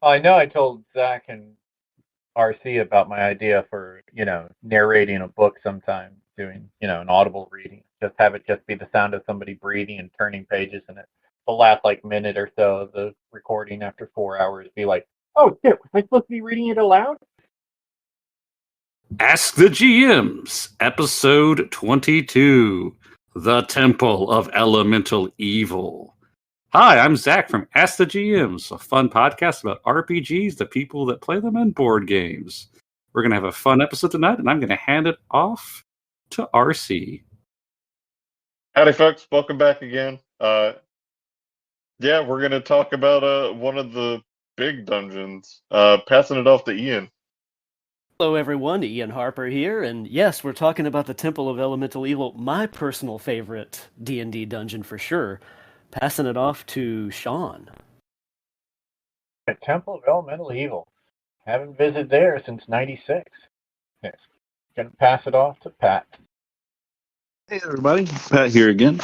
I know I told Zach and RC about my idea for, narrating a book sometime, doing, an audible reading. Just have it just be the sound of somebody breathing and turning pages, and it the last like minute or so of the recording after 4 hours be like, oh shit, was I supposed to be reading it aloud? Ask the GMs, episode 22, The Temple of Elemental Evil. Hi, I'm Zach from Ask the GMs, a fun podcast about RPGs, the people that play them, and board games. We're going to have a fun episode tonight, and I'm going to hand it off to RC. Howdy, folks. Welcome back again. We're going to talk about one of the big dungeons. Passing it off to Ian. Hello everyone, Ian Harper here, and yes, we're talking about the Temple of Elemental Evil, my personal favorite D&D dungeon for sure. Passing it off to Sean. The Temple of Elemental Evil. Haven't visited there since '96. Yes. Gonna pass it off to Pat. Hey everybody, Pat here again.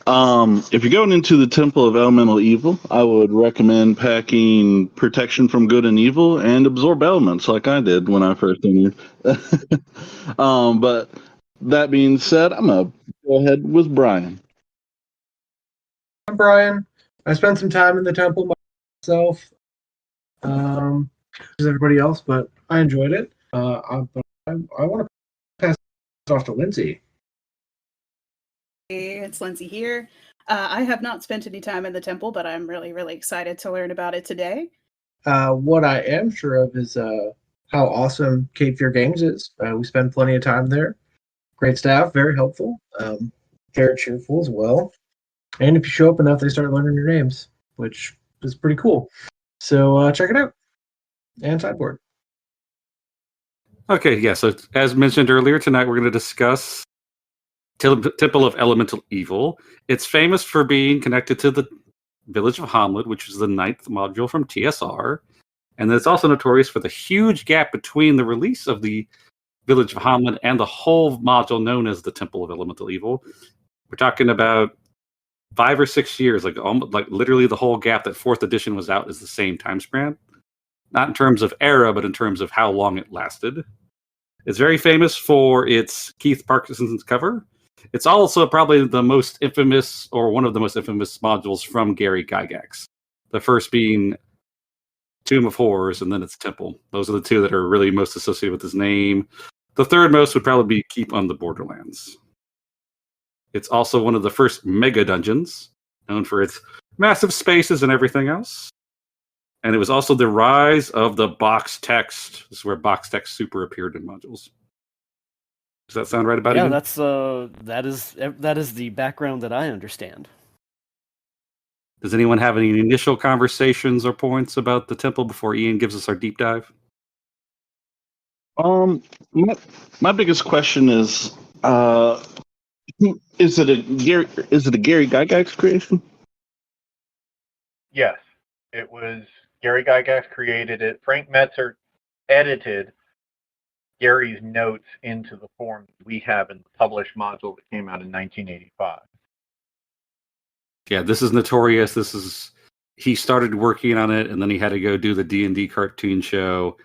If you're going into the Temple of Elemental Evil, I would recommend packing Protection from Good and Evil and Absorb Elements like I did when I first entered. But that being said, I'm going to go ahead with Brian. I'm Brian. I spent some time in the temple myself, as everybody else, but I enjoyed it. I want to pass it off to Lindsay. Hey, it's Lindsay here. I have not spent any time in the temple, but I'm really, really excited to learn about it today. What I am sure of is how awesome Cape Fear Games is. We spend plenty of time there. Great staff, very helpful. Very cheerful as well. And if you show up enough, they start learning your names, which is pretty cool. So check it out. And sideboard. Okay, yeah, so as mentioned earlier, tonight we're going to discuss Temple of Elemental Evil. It's famous for being connected to the Village of Hamlet, which is the 9th module from TSR. And it's also notorious for the huge gap between the release of the Village of Hamlet and the whole module known as the Temple of Elemental Evil. We're talking about 5 or 6 years, like literally the whole gap that 4th edition was out is the same time span. Not in terms of era, but in terms of how long it lasted. It's very famous for its Keith Parkinson's cover. It's also probably the most infamous, or one of the most infamous modules from Gary Gygax. The first being Tomb of Horrors, and then it's Temple. Those are the two that are really most associated with his name. The third most would probably be Keep on the Borderlands. It's also one of the first mega dungeons, known for its massive spaces and everything else. And it was also the rise of the box text. This is where box text super appeared in modules. Does that sound right about it? Yeah, that is the background that I understand. Does anyone have any initial conversations or points about the temple before Ian gives us our deep dive? My biggest question is it a Gary Gygax creation? Yes, it was Gary Gygax created it. Frank Metzer edited Gary's notes into the form that we have in the published module that came out in 1985. Yeah, this is notorious. He started working on it, and then he had to go do the D&D cartoon show,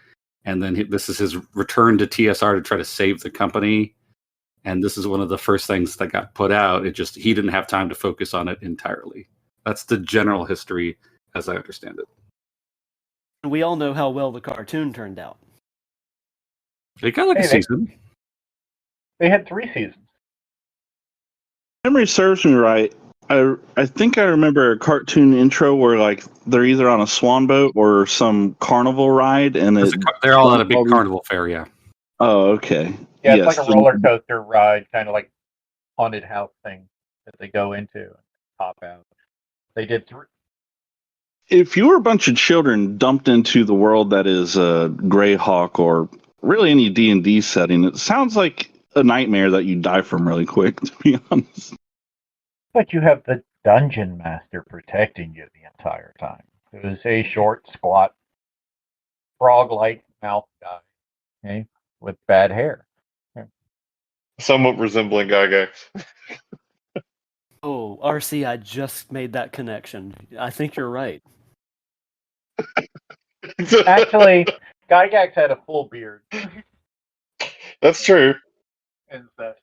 and then this is his return to TSR to try to save the company. And this is one of the first things that got put out. He didn't have time to focus on it entirely. That's the general history, as I understand it. We all know how well the cartoon turned out. It got a season. They had 3 seasons. Memory serves me right. I think I remember a cartoon intro where they're either on a swan boat or some carnival ride, and they're all at a big carnival fair. Yeah. Oh, okay. Yeah, it's like a roller coaster ride, kind of like haunted house thing that they go into and pop out. They did 3. If you were a bunch of children dumped into the world that is Greyhawk or really any D&D setting, it sounds like a nightmare that you die from really quick, to be honest. But you have the dungeon master protecting you the entire time. It was a short, squat, frog-like mouth guy, okay, with bad hair. Somewhat resembling Gygax. Oh, RC, I just made that connection. I think you're right. Actually, Gygax had a full beard That's true. and stuff.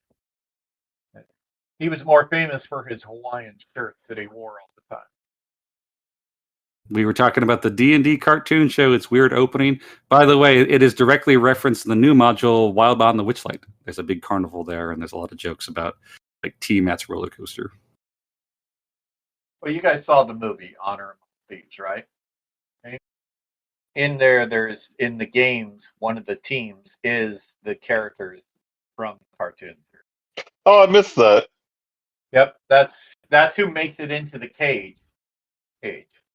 He was more famous for his Hawaiian shirts that he wore all the time. We were talking about the D&D cartoon show. Its weird opening. By the way, it is directly referenced in the new module, Wildbound the Witchlight. There's a big carnival there, and there's a lot of jokes about like Tiamat's roller coaster. Well, you guys saw the movie Honor Among Thieves, right? Okay. In there's in the games, one of the teams is the characters from the cartoon. Oh, I missed that. Yep, that's who makes it into the cage.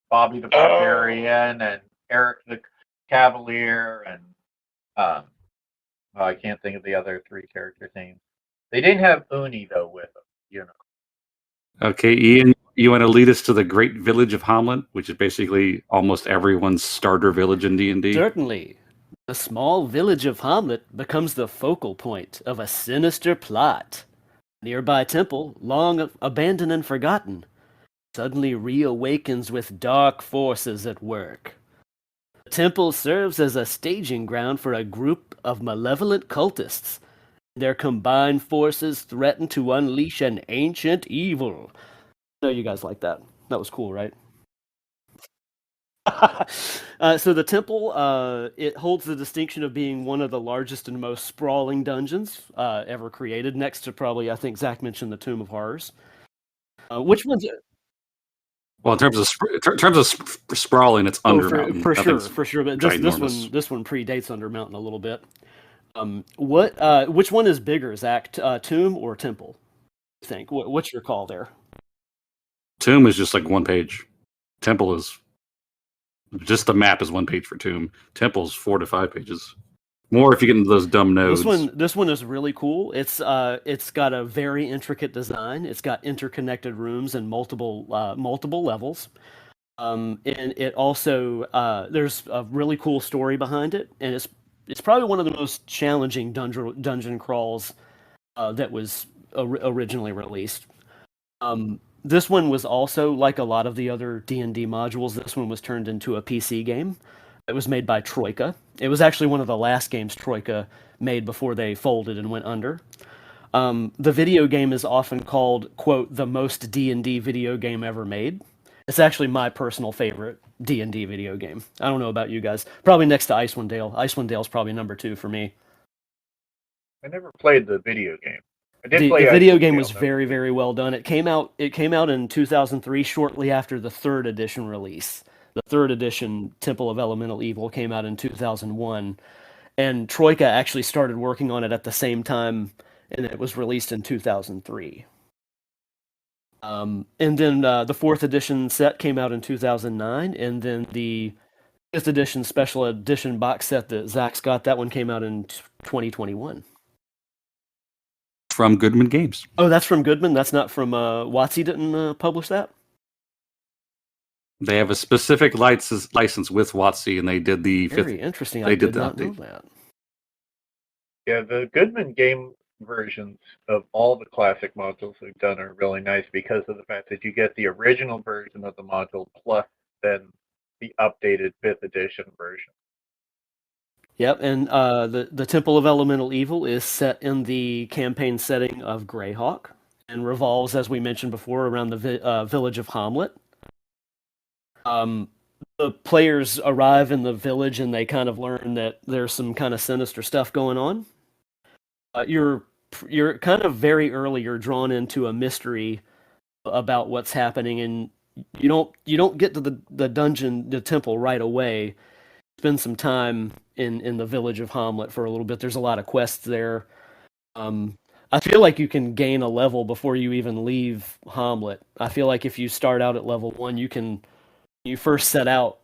Bobby the Barbarian and Eric the Cavalier and I can't think of the other three characters' names. They didn't have Uni though with them, you know. Okay, Ian, you want to lead us to the great village of Hamlet, which is basically almost everyone's starter village in D&D? Certainly. The small village of Hamlet becomes the focal point of a sinister plot. A nearby temple, long abandoned and forgotten, suddenly reawakens with dark forces at work. The temple serves as a staging ground for a group of malevolent cultists. Their combined forces threaten to unleash an ancient evil. I know you guys like that. That was cool, right? So the temple, it holds the distinction of being one of the largest and most sprawling dungeons ever created, next to probably, I think Zach mentioned the Tomb of Horrors. Which one's it? Well, in terms of sprawling, it's Under Mountain. For sure. But this one predates Under Mountain a little bit. Which one is bigger, Zach? Tomb or Temple? I think. What's your call there? Tomb is just like one page. Temple is just the map is one page for Tomb. Temple's 4 to 5 pages. More if you get into those dumb nodes. This one is really cool. It's got a very intricate design. It's got interconnected rooms and multiple levels. And it also there's a really cool story behind it, and it's probably one of the most challenging dungeon crawls that was originally released. This one was also, like a lot of the other D&D modules, this one was turned into a PC game. It was made by Troika. It was actually one of the last games Troika made before they folded and went under. The video game is often called, quote, the most D&D video game ever made. It's actually my personal favorite D&D video game. I don't know about you guys. Probably next to Icewind Dale. Icewind Dale's probably number 2 for me. I never played the video game. The video game was very, very well done. It came out in 2003, shortly after the 3rd edition release. The 3rd edition Temple of Elemental Evil came out in 2001, and Troika actually started working on it at the same time, and it was released in 2003. And then the 4th edition set came out in 2009, and then the 5th edition special edition box set that Zach's got, that one came out in 2021. From Goodman Games. Oh, that's from Goodman? That's not from WotC didn't publish that? They have a specific license with WotC, and they did the Very 5th. interesting. They I did did not that. know that. Yeah, the Goodman game versions of all the classic modules we've done are really nice because of the fact that you get the original version of the module plus then the updated 5th edition version. Yep, and the Temple of Elemental Evil is set in the campaign setting of Greyhawk and revolves, as we mentioned before, around the village of Hamlet. The players arrive in the village and they kind of learn that there's some kind of sinister stuff going on. You're kind of very early. You're drawn into a mystery about what's happening, and you don't get to the dungeon, the temple right away. Spend some time in the village of Hamlet for a little bit. There's a lot of quests there. I feel like you can gain a level before you even leave Hamlet. I feel like if you start out at level 1, you first set out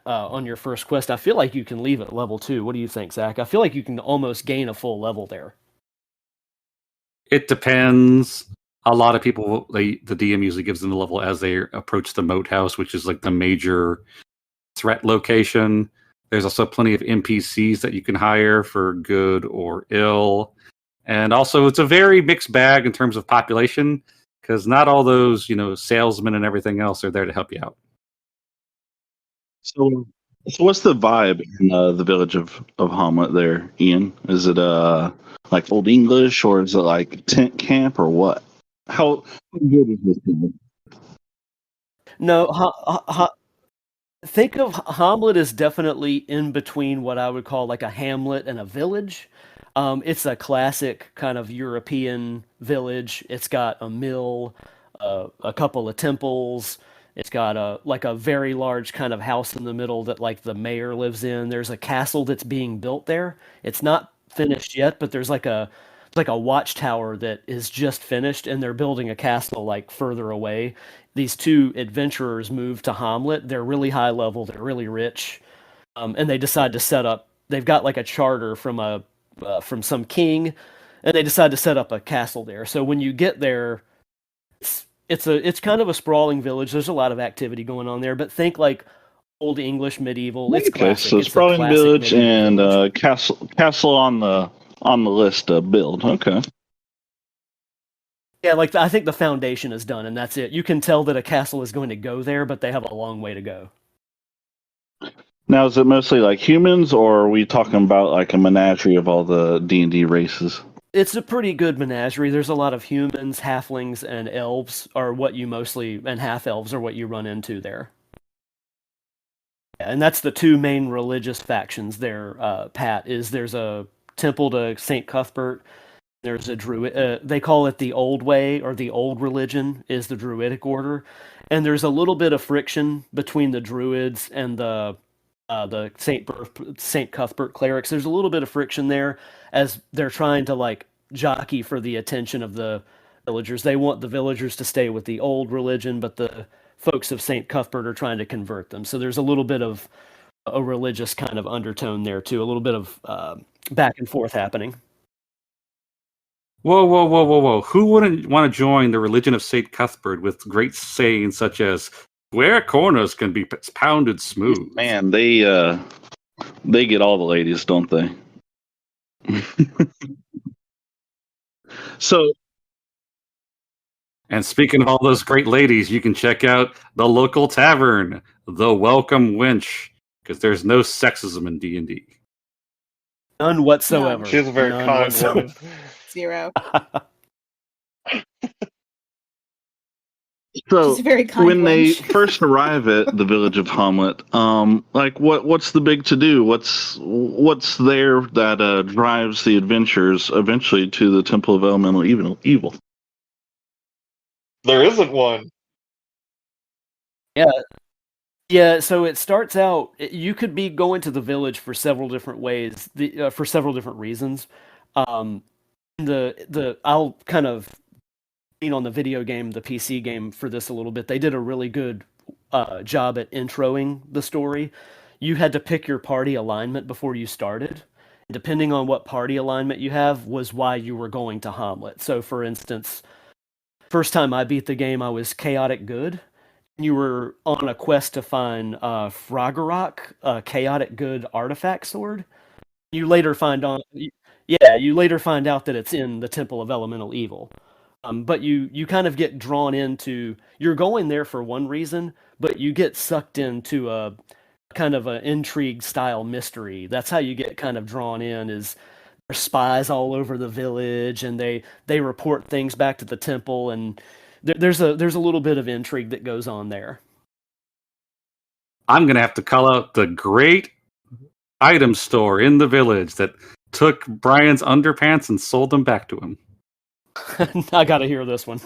on your first quest, I feel like you can leave at level 2. What do you think, Zach? I feel like you can almost gain a full level there. It depends. A lot of people, the DM usually gives them the level as they approach the moat house, which is like the major threat location. There's also plenty of NPCs that you can hire for good or ill. And also, it's a very mixed bag in terms of population, because not all those, salesmen and everything else are there to help you out. So So what's the vibe in the village of Hamlet there, Ian? Is it like Old English, or is it like tent camp, or what? How good is this thing? No, think of Hamlet as definitely in between what I would call like a hamlet and a village. It's a classic kind of European village. It's got a mill, a couple of temples. It's got a very large kind of house in the middle that like the mayor lives in. There's a castle that's being built there. It's not finished yet, but there's like a watchtower that is just finished, and they're building a castle like further away. These two adventurers move to Hamlet. They're really high level. They're really rich, and they decide to set up. They've got like a charter from some king, and they decide to set up a castle there. So when you get there, it's kind of a sprawling village. There's a lot of activity going on there, but think like Old English medieval. It's Okay, classic. so It's a sprawling classic village medieval and village. castle on the list to build. Okay. Yeah, like I think the foundation is done, and that's it. You can tell that a castle is going to go there, but they have a long way to go. Now, is it mostly like humans, or are we talking about like a menagerie of all the D&D races? It's a pretty good menagerie. There's a lot of humans, halflings, and elves are what you mostly, and half elves are what you run into there. And that's the two main religious factions there, Pat, is there's a temple to St. Cuthbert. There's a druid, they call it the old way, or the old religion is the druidic order. And there's a little bit of friction between the druids and the St. Cuthbert clerics. There's a little bit of friction there as they're trying to like jockey for the attention of the villagers. They want the villagers to stay with the old religion, but the folks of St. Cuthbert are trying to convert them. So there's a little bit of a religious kind of undertone there too, a little bit of back and forth happening. Whoa, whoa, whoa, whoa, whoa. Who wouldn't want to join the religion of St. Cuthbert with great sayings such as, square corners can be pounded smooth? Man, they get all the ladies, don't they? So, And speaking of all those great ladies, you can check out the local tavern, the Welcome Wench, because there's no sexism in D&D. None whatsoever. She's a very None kind whatsoever. woman. 0. so She's a very kind when they wench. first arrive at the village of Hamlet, like what's the big to do? What's there that drives the adventurers eventually to the Temple of Elemental Evil? There isn't one. Yeah, so it starts out. You could be going to the village for several different ways, for several different reasons. I'll kind of lean on the video game, the PC game, for this a little bit. They did a really good job at introing the story. You had to pick your party alignment before you started. Depending on what party alignment you have, was why you were going to Hamlet. So, for instance, first time I beat the game, I was chaotic good. You were on a quest to find Fragorok, a chaotic good artifact sword. You later find out that it's in the Temple of Elemental Evil. But you kind of get drawn into, you're going there for one reason, but you get sucked into a kind of an intrigue style mystery. That's how you get kind of drawn in, is there's spies all over the village, and they report things back to the temple, and there's a little bit of intrigue that goes on there. I'm going to have to call out the great item store in the village that took Brian's underpants and sold them back to him. I gotta hear this one.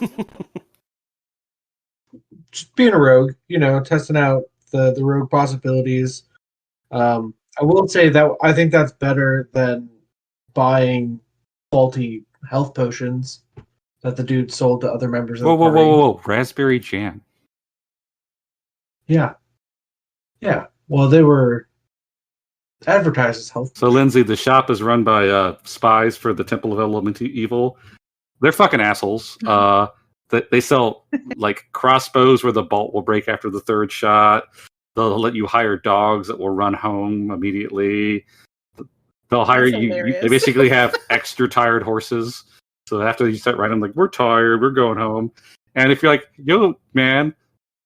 Just being a rogue, testing out the rogue possibilities. I will say that I think that's better than buying faulty health potions that the dude sold to other members of Whoa, the whoa, party. whoa, whoa, whoa. Raspberry jam. Yeah. Well, they were advertised as health. So, Lindsay, the shop is run by spies for the Temple of Elemental Evil. They're fucking assholes. They sell like crossbows where the bolt will break after the third shot. They'll let you hire dogs that will run home immediately. They'll hire That's you. hilarious. They basically have extra tired horses. So after you start riding, like, we're tired, we're going home. And if you're like, yo, man,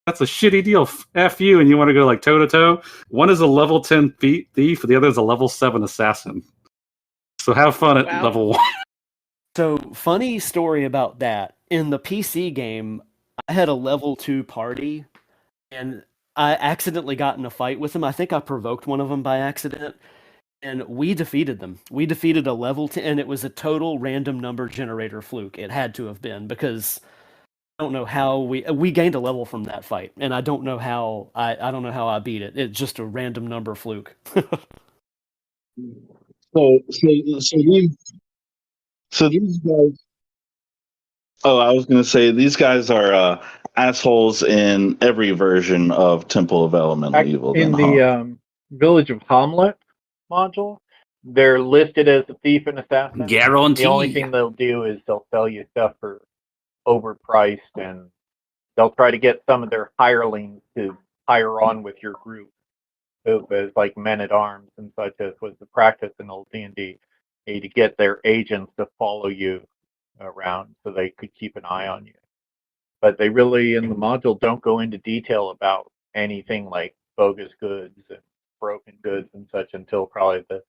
That's a shitty deal. F you, and you want to go like toe to toe. One is a level 10 thief, the other is a level 7 assassin. So have fun at Wow. level 1. So, funny story about that. In the PC game, I had a level 2 party, and I accidentally got in a fight with them. I think I provoked one of them by accident, and we defeated them. We defeated a level 10, and it was a total random number generator fluke. It had to have been, because I don't know how we gained a level from that fight, and I don't know how I don't know how I beat it. It's just a random number fluke. So these guys. Oh, I was going to say these guys are assholes in every version of Temple of Elemental Evil. In then, huh? the Village of Hamlet module, they're listed as a thief and assassin. Guarantee. The only thing they'll do is they'll sell you stuff for overpriced, and they'll try to get some of their hirelings to hire on with your group, as like men at arms and such, as was the practice in old D&D, to get their agents to follow you around so they could keep an eye on you. But they really, in the module, don't go into detail about anything like bogus goods and broken goods and such until probably the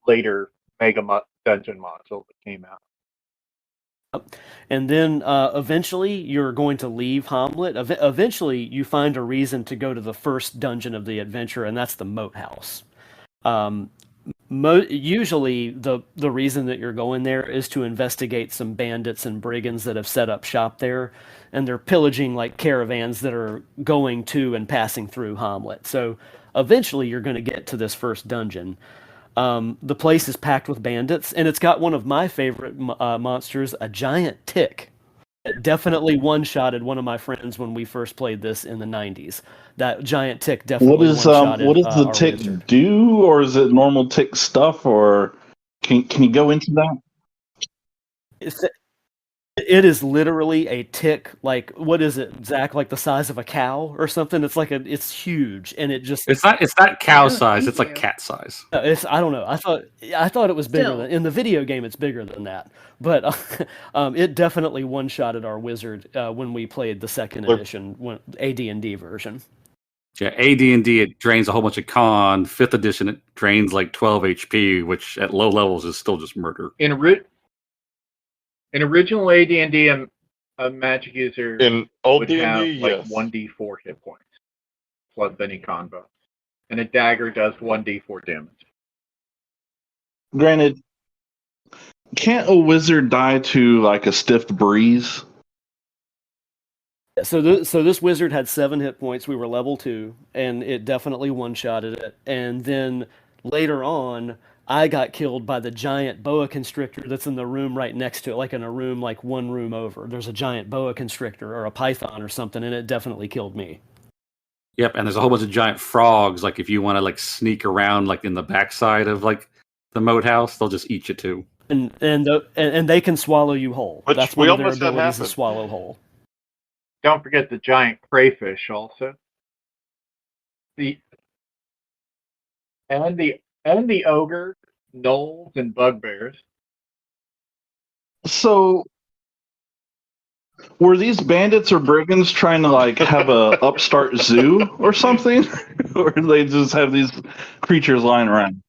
later Mega Dungeon module that came out. And then eventually you're going to leave Hamlet. Eventually you find a reason to go to the first dungeon of the adventure, and that's the Moat House. Usually the reason that you're going there is to investigate some bandits and brigands that have set up shop there, and they're pillaging like caravans that are going to and passing through Hamlet. So eventually you're going to get to this first dungeon. The place is packed with bandits, and it's got one of my favorite monsters, a giant tick. It definitely one-shotted one of my friends when we first played this in the 90s. That giant tick definitely one-shotted what does the our tick wizard. do, or is it normal tick stuff, or can you go into that? It is literally a tick, like, what is it, Zach? Like the size of a cow or something? It's huge, and it just It's not cow Oh, size. thank It's like you. cat size. I don't know. I thought it was bigger Still. than in the video game. It's bigger than that, but it definitely one-shotted our wizard when we played the second Look. edition AD&D version. Yeah, AD&D, it drains a whole bunch of con. 5th edition, it drains like 12 HP, which at low levels is still just murder. In original AD&D, a magic user In old would D&D, have like yes. 1d4 hit points plus any con bonus, and a dagger does 1d4 damage. Granted, can't a wizard die to like a stiff breeze? So this wizard had 7 hit points. We were level 2, and it definitely one-shotted it. And then later on, I got killed by the giant boa constrictor that's in the room right next to it, like in a room like one room over. There's a giant boa constrictor or a python or something, and it definitely killed me. Yep, and there's a whole bunch of giant frogs. Like if you want to like sneak around like in the backside of like the moat house, they'll just eat you too. And they can swallow you whole. Which That's we one of their almost had abilities, to happen. swallow whole. Don't forget the giant crayfish also. The ogre, gnolls, and bugbears. So, were these bandits or brigands trying to like have a upstart zoo or something, or do they just have these creatures lying around?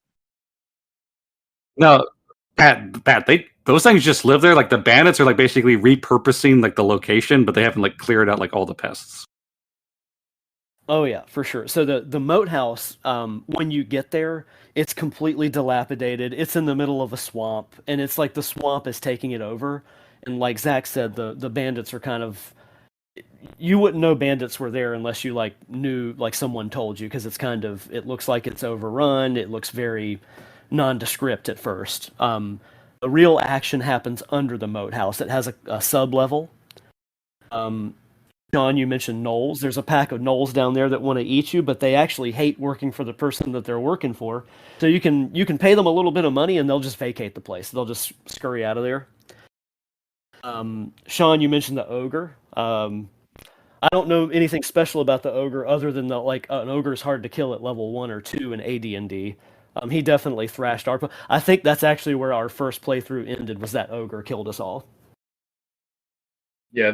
No, Pat, those things just live there. Like the bandits are like basically repurposing like the location, but they haven't like cleared out like all the pests. Oh yeah, for sure. So the moat house, when you get there, it's completely dilapidated. It's in the middle of a swamp, and it's like the swamp is taking it over. And like Zach said, the bandits are kind of, you wouldn't know bandits were there unless you like knew, like someone told you, because it looks like it's overrun. It looks very nondescript at first. The real action happens under the moat house. It has a sub level. John, you mentioned gnolls. There's a pack of gnolls down there that want to eat you, but they actually hate working for the person that they're working for. So you can pay them a little bit of money, and they'll just vacate the place. They'll just scurry out of there. Sean, you mentioned the ogre. I don't know anything special about the ogre other than an ogre is hard to kill at level 1 or 2 in AD&D. He definitely thrashed our. I think that's actually where our first playthrough ended. Was that ogre killed us all? Yeah,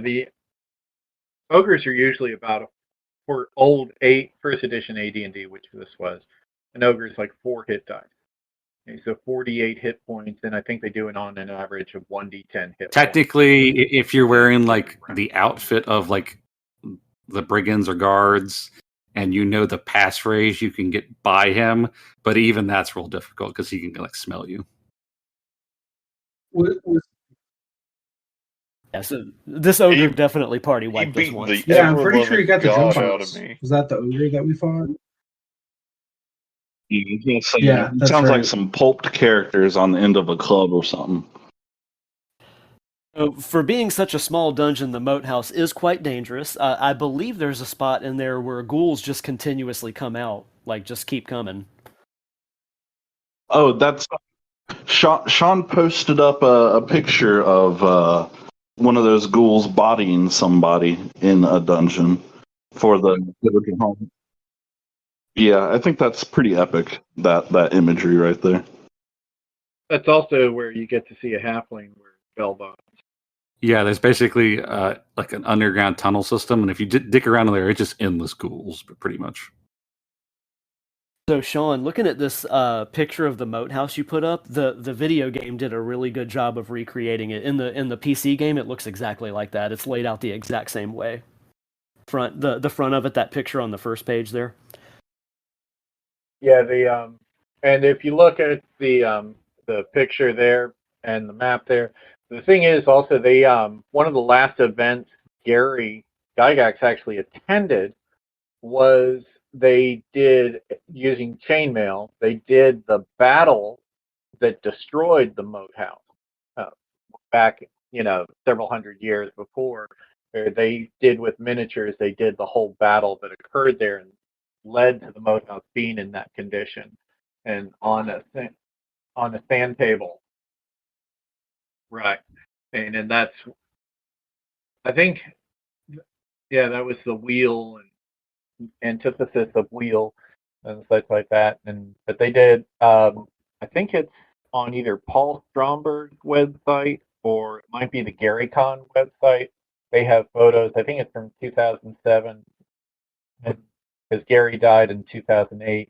ogres are usually about for old first edition AD&D, which this was. An ogre is like 4 hit dice. Okay, so 48 hit points, and I think they do it on an average of 1d10 hit Technically, if you're wearing like the outfit of like the brigands or guards, and you know the passphrase, you can get by him. But even that's real difficult because he can like smell you. Yeah, so this ogre He- definitely party He wiped us beat once. the Yeah, I'm pretty sure ever-loving you got the god jump out of shots. me. Was that the ogre that we fought? You say Yeah, it that's sounds like right. some pulped characters on the end of a club or something. So for being such a small dungeon, the moat house is quite dangerous. I believe there's a spot in there where ghouls just continuously come out, like just keep coming. Oh, that's Sean posted up a picture of one of those ghouls bodying somebody in a dungeon for the Village of Home. Yeah, I think that's pretty epic. That imagery right there. That's also where you get to see a halfling wear bell bottoms. Yeah, there's basically like an underground tunnel system, and if you dig around in there, it's just endless ghouls, but pretty much. So Sean, looking at this picture of the moat house you put up, the video game did a really good job of recreating it. In the PC game, it looks exactly like that. It's laid out the exact same way. The front of it, that picture on the first page there. Yeah, and if you look at the picture there and the map there, the thing is also they one of the last events Gary Gygax actually attended was they did using chainmail. They did the battle that destroyed the moat house back, several hundred years before. They did with miniatures. They did the whole battle that occurred there and led to the moat house being in that condition, and on a sand table, right? And that's, I think, yeah, that was the wheel and antithesis of wheel and such like that. But they did. I think it's on either Paul Stromberg's website or it might be the GaryCon website. They have photos. I think it's from 2007, because Gary died in 2008,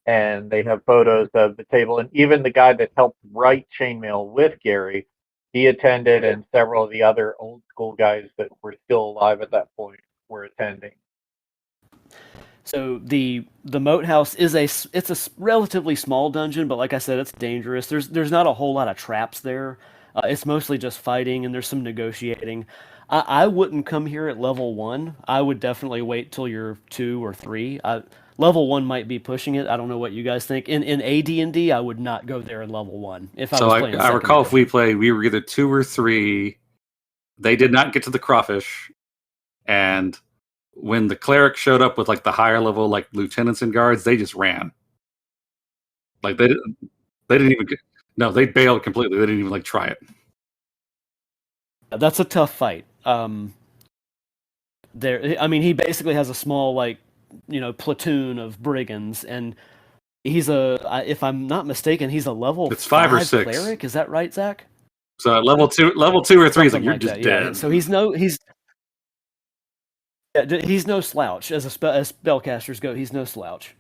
and they have photos of the table. And even the guy that helped write Chainmail with Gary, he attended, and several of the other old school guys that were still alive at that point were attending. So the moat house is it's a relatively small dungeon, but like I said, it's dangerous. There's not a whole lot of traps there. It's mostly just fighting, and there's some negotiating. I wouldn't come here at level 1. I would definitely wait till you're 2 or 3. Level 1 might be pushing it. I don't know what you guys think. In AD&D, I would not go there in level 1 if I So was playing. I recall if we played, we were either 2 or 3. They did not get to the crawfish, and when the cleric showed up with like the higher level like lieutenants and guards, they just ran. Like they didn't even no, they bailed completely. They didn't even like try it. That's a tough fight. He basically has a small platoon of brigands, and he's if I'm not mistaken, he's a level It's 5 or 5 6 cleric. Is that right, Zach? So level 2 or 3 is like Something you're like just that, dead. yeah. So he's no slouch as spellcasters go. He's no slouch.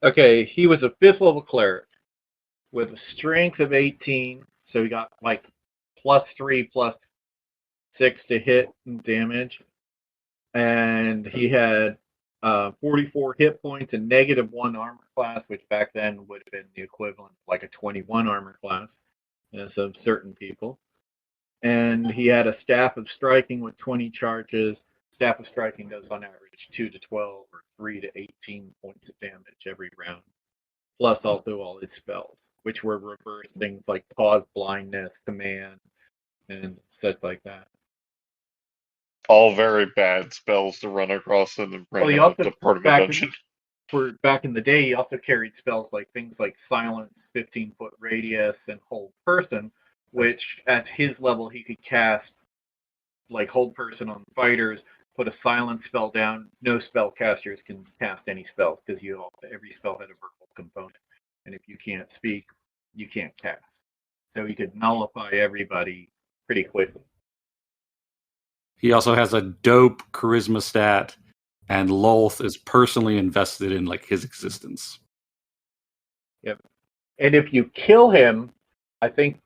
Okay, he was a 5th level cleric with a strength of 18, so he got like +3, +6 to hit and damage, and he had 44 hit points and -1 armor class, which back then would have been the equivalent of like a 21 armor class, of certain people. And he had a staff of striking with 20 charges. Staff of striking does on average 2 to 12 or 3 to 18 points of damage every round, plus also all his spells, which were reverse things like pause, blindness, command, and such like that. All very bad spells to run across in the he also, part of a dungeon. Back in the day, he also carried spells like things like silence, 15-foot radius, and hold person, which at his level he could cast like hold person on fighters, put a silence spell down. No spellcasters can cast any spells because every spell had a verbal component, and if you can't speak, you can't cast. So he could nullify everybody pretty quickly. He also has a dope charisma stat, and Lolth is personally invested in like his existence. Yep. And if you kill him, I think,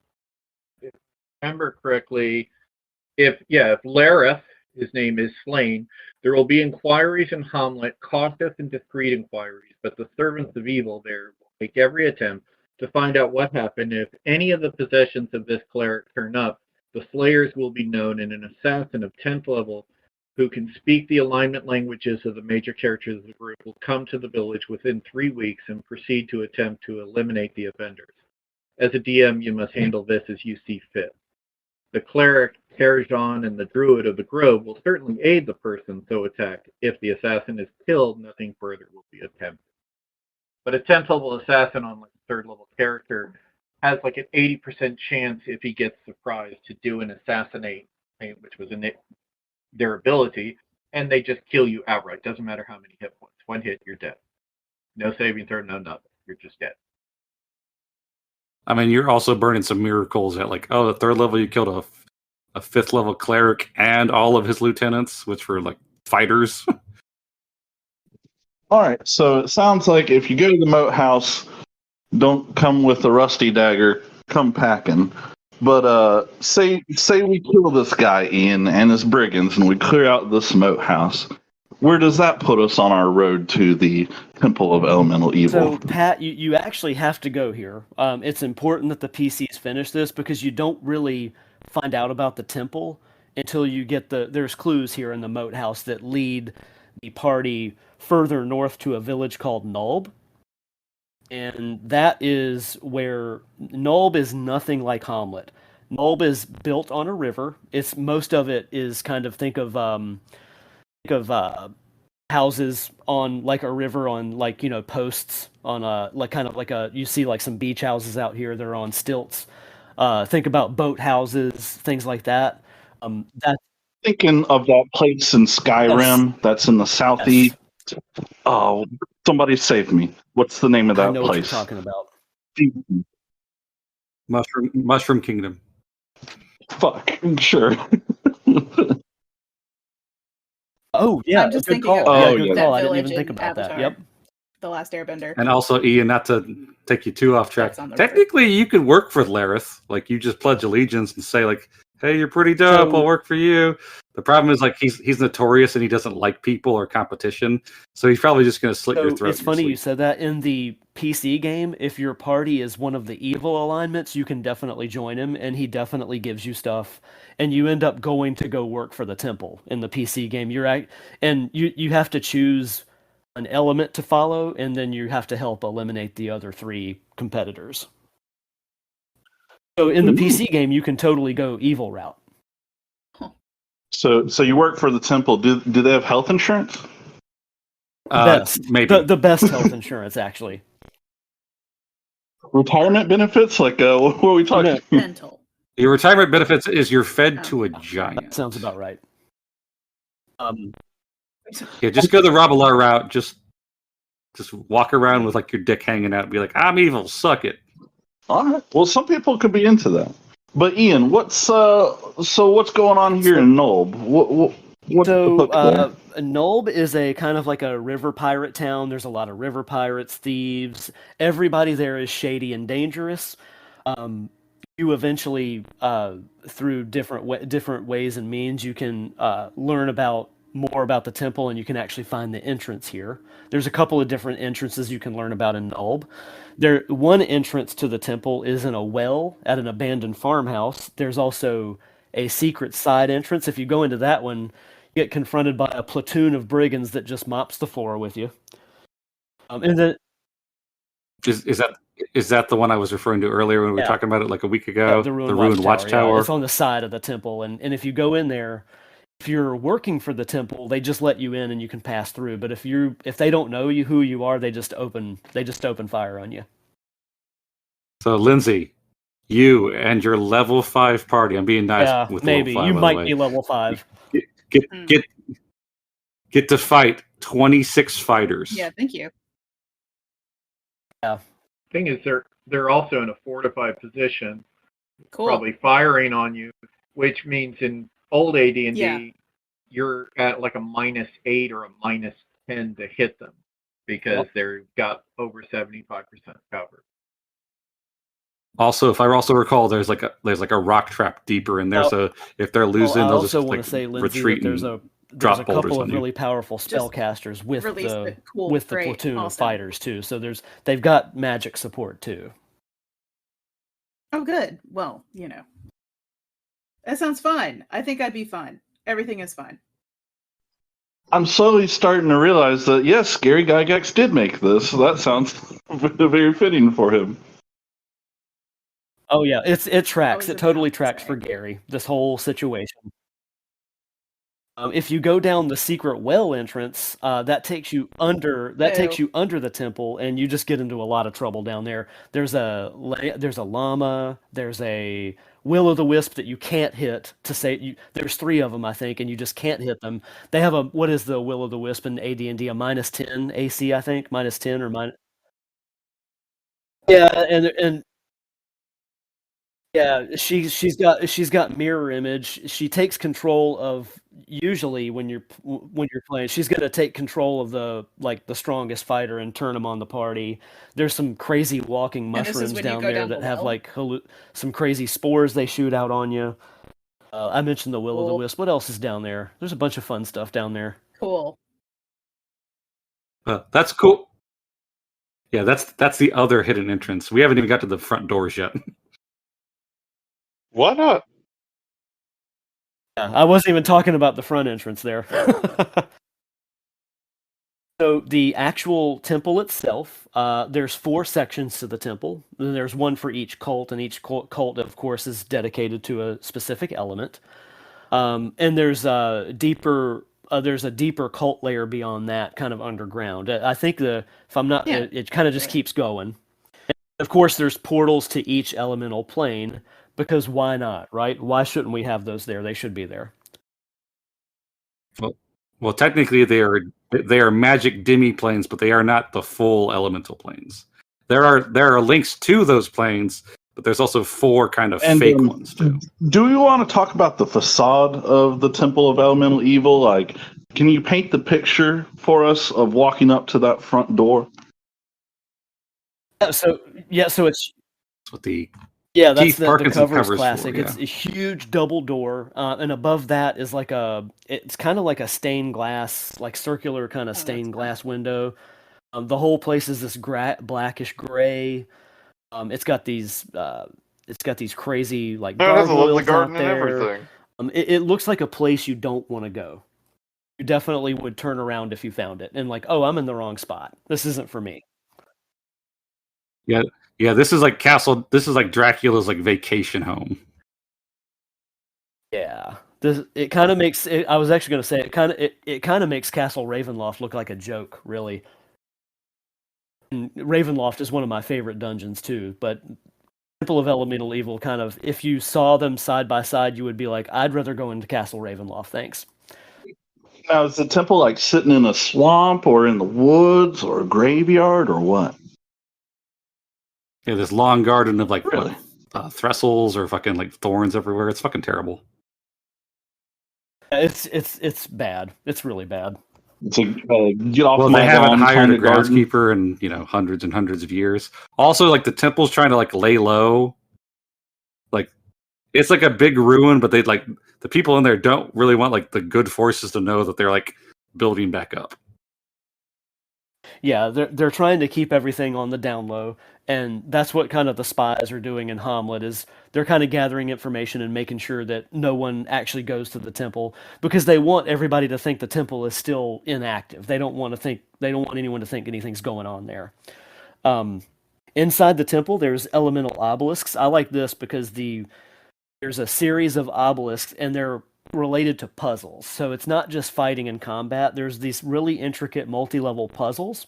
if I remember correctly, if Lareth, his name is slain, there will be inquiries in Hamlet, cautious and discreet inquiries, but the servants of evil there will make every attempt to find out what happened. If any of the possessions of this cleric turn up, the slayers will be known, and an assassin of 10th level who can speak the alignment languages of the major characters of the group will come to the village within 3 weeks and proceed to attempt to eliminate the offenders. As a DM, you must handle this as you see fit. The cleric, Terjan, and the druid of the grove will certainly aid the person so attacked. If the assassin is killed, nothing further will be attempted. But a 10th level assassin on like a 3rd level character has like an 80% chance, if he gets surprised, to do an assassinate, which was their ability, and they just kill you outright. Doesn't matter how many hit points. One hit, you're dead. No saving throw, no nothing. You're just dead. I mean, you're also burning some miracles at like, oh, the 3rd level you killed a 5th level cleric and all of his lieutenants, which were like fighters. All right, so it sounds like if you go to the moat house, don't come with a rusty dagger, come packing. But say we kill this guy Ian and his brigands, and we clear out this moat house. Where does that put us on our road to the Temple of Elemental Evil? So, Pat, you actually have to go here. It's important that the PCs finish this because you don't really find out about the temple until you get there's clues here in the moat house that lead the party further north to a village called Nulb. And that is where Nulb is nothing like Hamlet. Nulb is built on a river. Most of it is kind of think of houses on like a river on like posts on you see like some beach houses out here. They're on stilts. Think about boat houses, things like that. That's Thinking of that place in Skyrim that's in the southeast. yes. Oh, somebody save me. What's the name of that I know place? what you're talking about. Mushroom Kingdom. Fuck, sure. Oh yeah, I'm just good thinking call. of Oh, Good yeah. call. that I didn't village even think in about that. Avatar. Yep. The Last Airbender. And also, Ian, not to take you too off track, That's on the river. technically you could work for Lareth. Like, you just pledge allegiance and say, like, hey, you're pretty dope, So- I'll work for you. The problem is, like, he's notorious and he doesn't like people or competition, so he's probably just going to slit your So throat. it's funny you said that. In the PC game, if your party is one of the evil alignments, you can definitely join him, and he definitely gives you stuff, and you end up going to go work for the temple in the PC game. And you have to choose an element to follow, and then you have to help eliminate the other 3 competitors. So in the PC game, you can totally go evil route. So you work for the temple. Do they have health insurance? Best. Maybe. The best health insurance, actually. Retirement benefits? Like, what are we talking? No. Dental. Your retirement benefits is you're fed Oh. to a That giant. sounds about right. Yeah, just go the Rabalar route. Just walk around with like your dick hanging out and be like, I'm evil, suck it. All right. Well, some people could be into that. But Ian, what's going on here in Nulb? What's the hook there? Nulb is a kind of like a river pirate town. There's a lot of river pirates, thieves. Everybody there is shady and dangerous. You eventually, through different ways and means, you can learn more about the temple, and you can actually find the entrance here. There's a couple of different entrances you can learn about in Nulb. One entrance to the temple is in a well at an abandoned farmhouse. There's also a secret side entrance. If you go into that one, you get confronted by a platoon of brigands that just mops the floor with you. And then Is that the one I was referring to earlier when we were Yeah. talking about it like a week ago? the ruined Watchtower. Yeah. It's on the side of the temple, and if you go in there, if you're working for the temple, they just let you in and you can pass through. But if they don't know who you are, they just open fire on you. So, Lindsay, you and your level 5 party. I'm being nice Yeah, with maybe level 5, you by the might way. be level 5. Get to fight 26 fighters. Yeah, thank you. Thing is, they're also in a fortified position, Cool. probably firing on you, which means in old AD&D, Yeah. you're at like a -8 or a -10 to hit them because they've got over 75% cover. Also, if I also recall, there's like a rock trap deeper in there, so if they're losing, I they'll just also want like to say, Lindsay, retreat that there's and a drop boulders couple on of you. really powerful spellcasters with release the it. Cool, with the great, platoon of awesome. fighters too. So they've got magic support too. Oh, good. Well, that sounds fine. I think I'd be fine. Everything is fine. I'm slowly starting to realize that, yes, Gary Gygax did make this. So that sounds very fitting for him. Oh yeah, it tracks. was It about totally to tracks say. for Gary. This whole situation. If you go down the secret well entrance, that takes you under the temple, and you just get into a lot of trouble down there. There's a llama. There's a will-o'-the-wisp that you can't hit to say you. There's 3 of them, I think, and you just can't hit them. They have what is the will-o'-the-wisp in AD&D? A -10 AC, I think, -10 or minus. Yeah, and yeah, she's got mirror image. She takes control of usually when you're playing. She's gonna take control of the strongest fighter and turn him on the party. There's some crazy walking And this is mushrooms when you down go there down that the have well? like some crazy spores they shoot out on you. I mentioned the will-o'-the-wisp. What else is down there? There's a bunch of fun stuff down there. Cool. That's cool. Yeah, that's the other hidden entrance. We haven't even got to the front doors yet. Why not? Yeah, I wasn't even talking about the front entrance there. So the actual temple itself, there's 4 sections to the temple. Then there's one for each cult, and each cult, of course, is dedicated to a specific element. And there's a deeper cult layer beyond that, kind of underground. I think if I'm not, Yeah. it kind of just Yeah. keeps going. And of course, there's portals to each elemental plane. Because why not, right? Why shouldn't we have those there? They should be there. Well, technically they are magic demi-planes, but they are not the full elemental planes. There are links to those planes, but there's also 4 kind of fake ones too. Do we want to talk about the facade of the Temple of Elemental Evil? Like, can you paint the picture for us of walking up to that front door? So it's With the that's Keith the Parkinson covers covers classic. for, It's a huge double door, and above that is it's kind of like a stained glass, like circular kind of that's stained cool. glass window. The whole place is this blackish gray. It's got these crazy like It has a lovely gargoyles garden out and there. everything. It looks like a place you don't want to go. You definitely would turn around if you found it and like, oh, I'm in the wrong spot. This isn't for me. Yeah, this is like Dracula's like vacation home. Yeah, it kind of makes. I was actually going to say it kind of makes Castle Ravenloft look like a joke, really. And Ravenloft is one of my favorite dungeons too, but Temple of Elemental Evil kind of, if you saw them side by side, you would be like, I'd rather go into Castle Ravenloft, thanks. Now, is the temple like sitting in a swamp or in the woods or a graveyard or what? Yeah, this long garden of like Really? thistles or fucking like thorns everywhere. It's fucking terrible. It's bad. It's really bad. It's a, get off Well, my they haven't lawn hired kind a of garden. groundskeeper in hundreds and hundreds of years. Also, like the temple's trying to like lay low. Like it's like a big ruin, but they like the people in there don't really want like the good forces to know that they're like building back up. Yeah, they're trying to keep everything on the down low, and that's what kind of the spies are doing in Hamlet is they're kind of gathering information and making sure that no one actually goes to the temple because they want everybody to think the temple is still inactive. They don't want anyone to think anything's going on there. Inside the temple, there's elemental obelisks. I like this because there's a series of obelisks, and they're related to puzzles. So it's not just fighting and combat. There's these really intricate multi-level puzzles,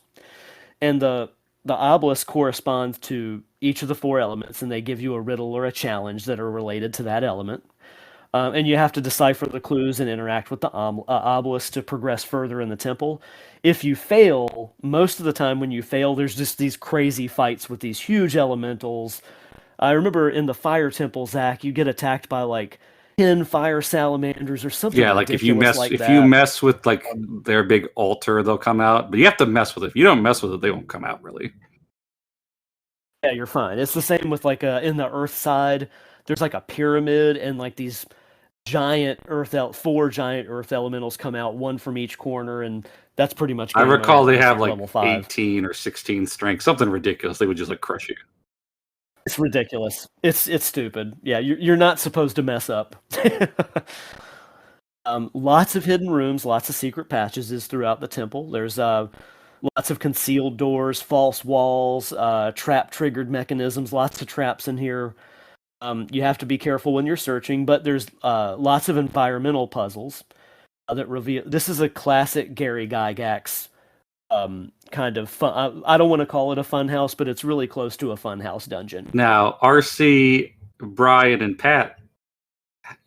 and the obelisk corresponds to each of the 4 elements, and they give you a riddle or a challenge that are related to that element. And you have to decipher the clues and interact with the obelisk to progress further in the temple. If you fail, most of the time when you fail, there's just these crazy fights with these huge elementals. I remember in the fire temple, Zach, you get attacked by like 10 fire salamanders or something. Yeah, like if you ridiculous mess like if that. you mess with like their big altar, they'll come out. But you have to mess with it. If you don't mess with it, they won't come out really. Yeah, you're fine. It's the same with like in the Earth side. There's like a pyramid, and like these four giant Earth elementals come out, one from each corner, and that's pretty much. I game recall over they unless have you're like level 5. 18 or 16 strength, something ridiculous. They would just like crush you. It's ridiculous. It's stupid. Yeah, you're not supposed to mess up. Lots of hidden rooms, lots of secret passages throughout the temple. There's lots of concealed doors, false walls, trap triggered mechanisms. Lots of traps in here. You have to be careful when you're searching, but there's lots of environmental puzzles that reveal. This is a classic Gary Gygax kind of fun. I don't want to call it a fun house, but it's really close to a fun house dungeon. Now, RC, Brian, and Pat,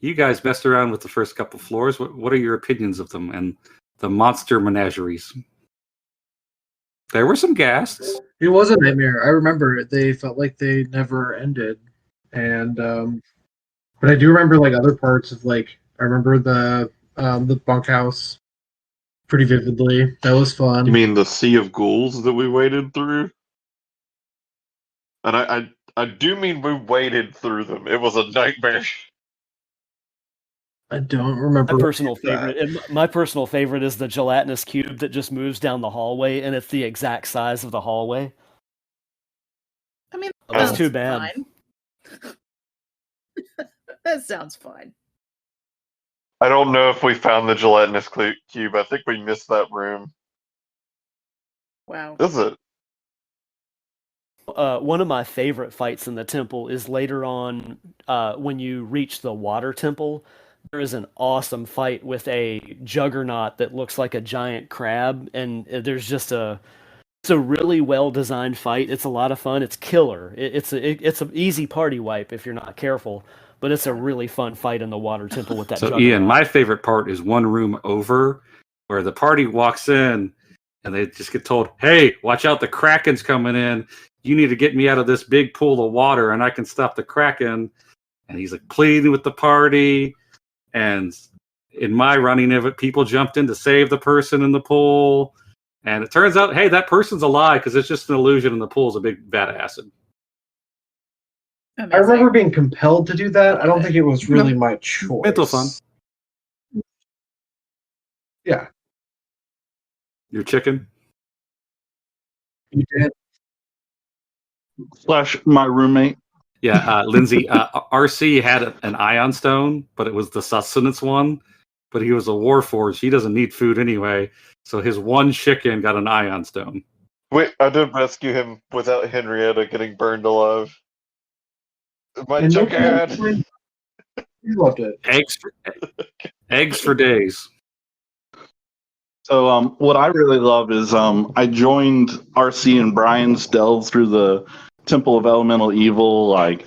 you guys messed around with the first couple floors. What are your opinions of them and the monster menageries? There were some ghasts. It was a nightmare. I remember it. They felt like they never ended. And but I do remember like other parts of like I remember the bunkhouse pretty vividly. That was fun. You mean the sea of ghouls that we waded through? And I do mean we waded through them. It was a nightmare. I don't remember. My personal favorite is the gelatinous cube that just moves down the hallway, and it's the exact size of the hallway. I mean, That's sounds too bad. fine. That sounds fine. I don't know if we found the gelatinous cube. I think we missed that room. Wow. Is it? One of my favorite fights in the temple is later on when you reach the water temple. There is an awesome fight with a juggernaut that looks like a giant crab, and there's just it's a really well designed fight. It's a lot of fun. It's killer. It's an easy party wipe if you're not careful, but it's a really fun fight in the water temple with that. So, juggernaut. Ian, my favorite part is one room over where the party walks in and they just get told, "Hey, watch out! The Kraken's coming in. You need to get me out of this big pool of water, and I can stop the Kraken." And he's like pleading with the party. And in my running of it, people jumped in to save the person in the pool. And it turns out, hey, that person's a lie because it's just an illusion and the pool's a big vat of acid. Amazing. I remember being compelled to do that. I don't think it was really my choice. Mental fun. Yeah. Your chicken? You did. / my roommate. Yeah, Lindsay, RC had an ion stone, but it was the sustenance one. But he was a warforged. He doesn't need food anyway. So his one chicken got an ion stone. Wait, I did rescue him without Henrietta getting burned alive. My And chicken! You loved it. Eggs for days. So what I really love is I joined RC and Brian's delve through the Temple of Elemental Evil. Like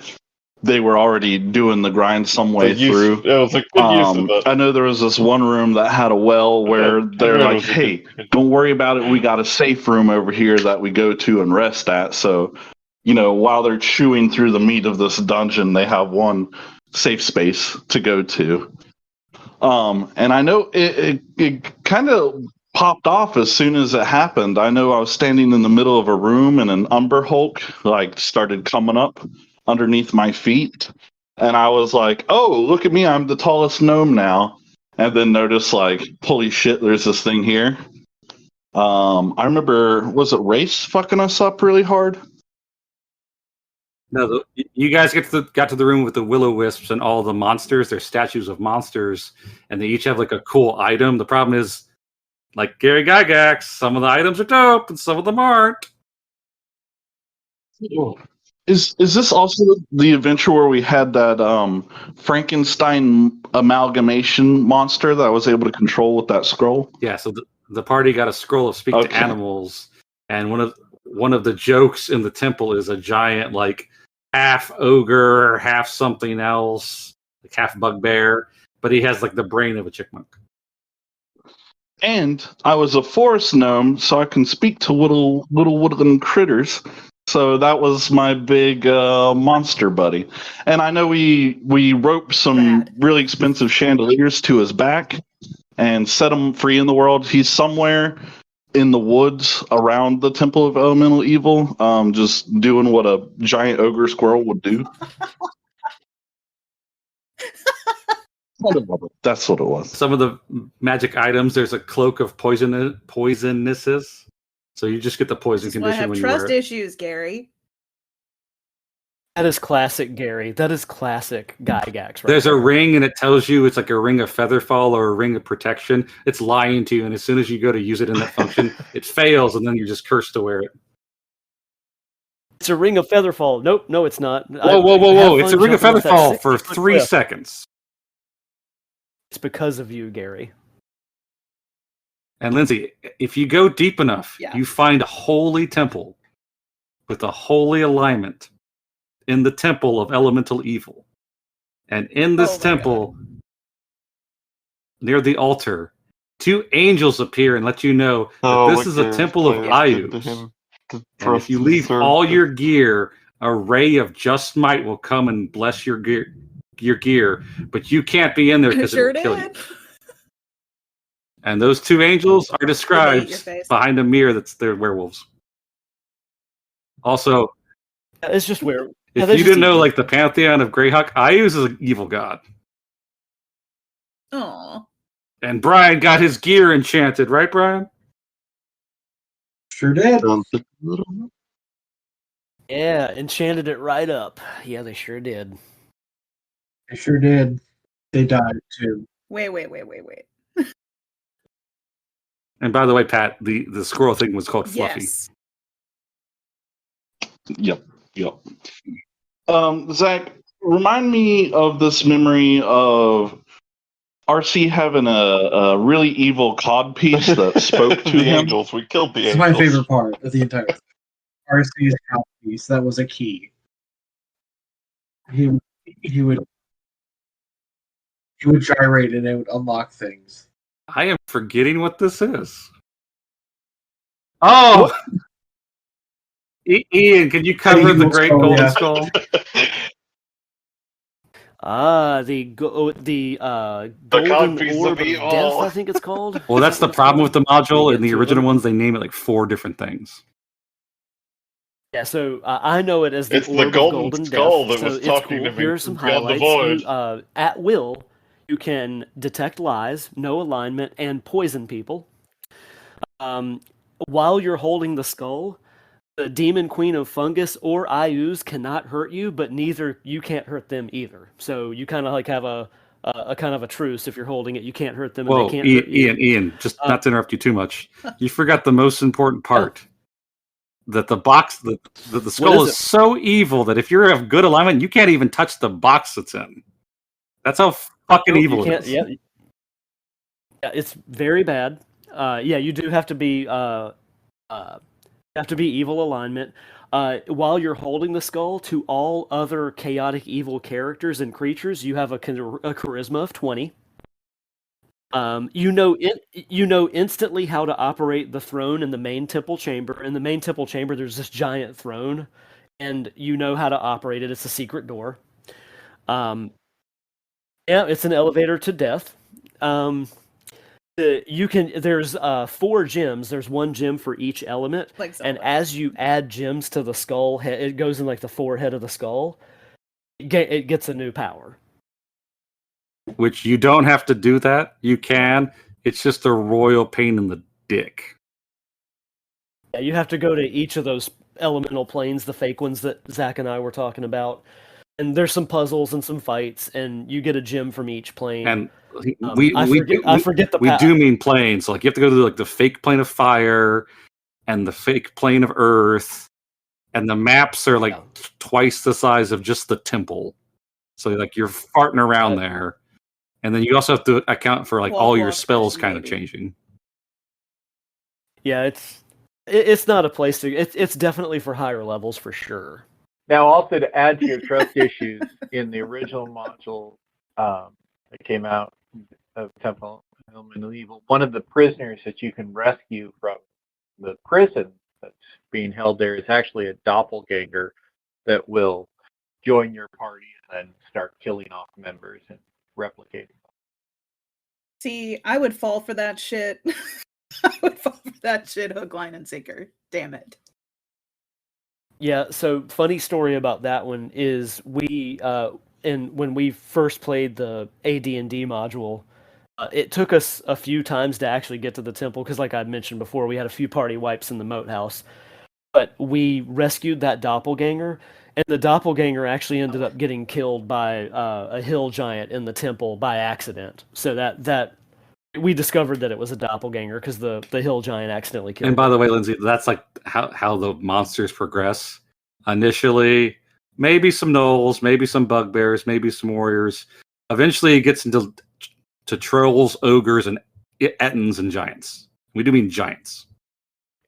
they were already doing the grind some way through. It was a good use of it. I know there was this one room that had a well where they're it like, was a "Hey, good- don't worry about it. We got a safe room over here that we go to and rest at." So, while they're chewing through the meat of this dungeon, they have one safe space to go to. And I know it kind of popped off as soon as it happened. I know I was standing in the middle of a room and an Umber Hulk started coming up underneath my feet. And I was like, "Oh, look at me. I'm the tallest gnome now." And then noticed holy shit, there's this thing here. I remember, was it Race fucking us up really hard? No, you guys got to the room with the will-o-wisps and all the monsters. They're statues of monsters, and they each have a cool item. The problem is, like Gary Gygax, some of the items are dope and some of them aren't. Is this also the adventure where we had that Frankenstein amalgamation monster that I was able to control with that scroll? Yeah, so the party got a scroll of speak to Okay. animals, and one of the jokes in the temple is a giant half ogre, half something else, half bugbear, but he has the brain of a chickmunk. And I was a forest gnome, so I can speak to little woodland critters. So that was my big monster buddy. And I know we roped some Rad. really expensive chandeliers to his back and set him free in the world. He's somewhere in the woods around the Temple of Elemental Evil, just doing what a giant ogre squirrel would do. That's what it was. Some of the magic items, there's a cloak of poisonesses. So you just get the poison This is why I condition have when you wear trust it. issues, Gary. That is classic, Gary. That is classic Gygax. Right There's a there. ring, and it tells you it's like a ring of featherfall or a ring of protection. It's lying to you, and as soon as you go to use it in that function, it fails, and then you're just cursed to wear it. It's a ring of featherfall. Nope, no, it's not. Whoa! It's a ring of featherfall for 3 seconds. It's because of you, Gary. And Lindsay, if you go deep enough, Yeah. you find a holy temple with a holy alignment in the temple of elemental evil. And in this Oh my temple, near the altar, 2 angels appear and let you know that this is a temple of Ayus. And if you leave all your gear, a ray of just might will come and bless your gear, but you can't be in there because Sure it will kill you. did. And those 2 angels are your described face. behind a mirror that's their werewolves. Also, It's just where. if they're you just didn't know, evil. like the pantheon of Greyhawk, Ayus is an evil god. Aw. And Brian got his gear enchanted, right, Brian? Sure did. Yeah, enchanted it right up. Yeah, they sure did. They sure did. They died too. Wait. And by the way, Pat, the squirrel thing was called Fluffy. Yes. Yep. Zach, remind me of this memory of RC having a really evil cod piece that spoke to the him. angels. We killed the It's angels. my favorite part of the entire thing. RC's house piece. That was a key. He would gyrate and it would unlock things. I am forgetting what this is. Oh! Ian, can you cover the Great Skull, Golden yeah. Skull? The golden codpiece orb of of evil. death, I think it's called. Well, that's the problem with the module. In the Get to original them. ones, they name it like 4 different things. Yeah, so I know it as the It's the orb of golden skull death. that was so it's talking cool. to me Here are some from beyond the highlights. void. You, at will, you can detect lies, know alignment, and poison people. While you're holding the skull, the demon queen of fungus or Ayus cannot hurt you, but neither you can't hurt them either. So you kind of like have a kind of a truce. If you're holding it, you can't hurt them, and Whoa, they can't hurt you. Ian, just not to interrupt you too much. You forgot the most important part. That the box, the skull is is so evil that if you have good alignment, you can't even touch the box it's in. That's how fucking Nope, evil you it can't. is. Yeah, it's very bad. Yeah, you do have to be evil alignment. While you're holding the skull, to all other chaotic evil characters and creatures, you have a charisma of 20. You know instantly how to operate the throne in the main temple chamber. In the main temple chamber, there's this giant throne, and you know how to operate it. It's a secret door. Yeah, it's an elevator to death. There's 4 gems. There's 1 gem for each element, Like and Zelda. as you add gems to the skull, it goes in like the forehead of the skull. It gets a new power. Which you don't have to do that. You can. It's just a royal pain in the dick. Yeah, you have to go to each of those elemental planes, the fake ones that Zach and I were talking about. And there's some puzzles and some fights, and you get a gem from each plane. And I forget the we do mean planes. Like you have to go to like the fake plane of fire and the fake plane of earth, and the maps are like twice the size of just the temple. So like you're farting around there, and then you also have to account for like all your spells kind of changing. Yeah, it's not a place to. It's definitely for higher levels for sure. Now, also to add to your trust issues, in the original module that came out of Temple of Elemental Evil, one of the prisoners that you can rescue from the prison that's being held there is actually a doppelganger that will join your party and then start killing off members and replicating. See, I would fall for that shit. I would fall for that shit hook, line, and sinker. Damn it. Yeah, so funny story about that one is when we first played the AD&D module, it took us a few times to actually get to the temple because, like I mentioned before, we had a few party wipes in the moat house. But we rescued that doppelganger, and the doppelganger actually ended up getting killed by a hill giant in the temple by accident. So that we discovered that it was a doppelganger because the hill giant accidentally killed And by him. the way, Lindsay, that's like how the monsters progress. Initially, maybe some gnolls, maybe some bugbears, maybe some warriors. Eventually, it gets into trolls, ogres, and ettins and giants. We do mean giants.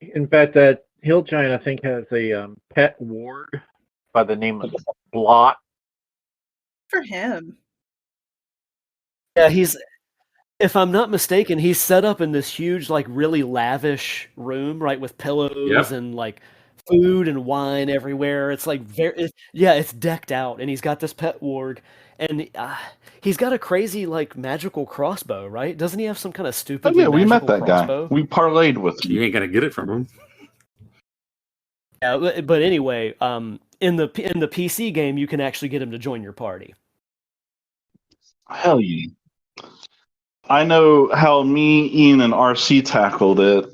In fact, that hill giant I think has a pet ward by the name of Blot. For him. Yeah, if I'm not mistaken, he's set up in this huge, like, really lavish room, right, with pillows Yep. and like food and wine everywhere. It's like it's decked out, and he's got this pet ward, and he's got a crazy like magical crossbow, right? Doesn't he have some kind of Oh stupid? yeah, we met that crossbow? guy. We parlayed with him. You ain't gonna get it from him. Yeah, but anyway, in the PC game, you can actually get him to join your party. Hell yeah. I know how me, Ian, and RC tackled it.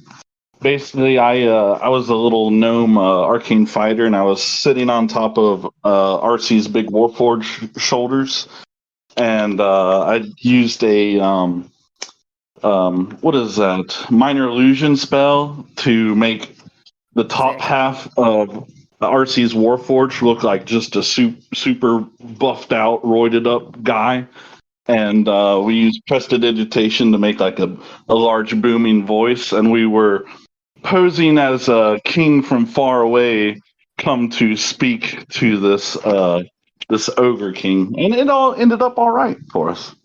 Basically, I was a little gnome arcane fighter, and I was sitting on top of RC's big Warforged shoulders, and I used a what is that? Minor illusion spell to make the top half of RC's Warforged look like just a super buffed out, roided up guy. And we used prestidigitation to make like a large booming voice, and we were posing as a king from far away come to speak to this this ogre king, and it all ended up all right for us.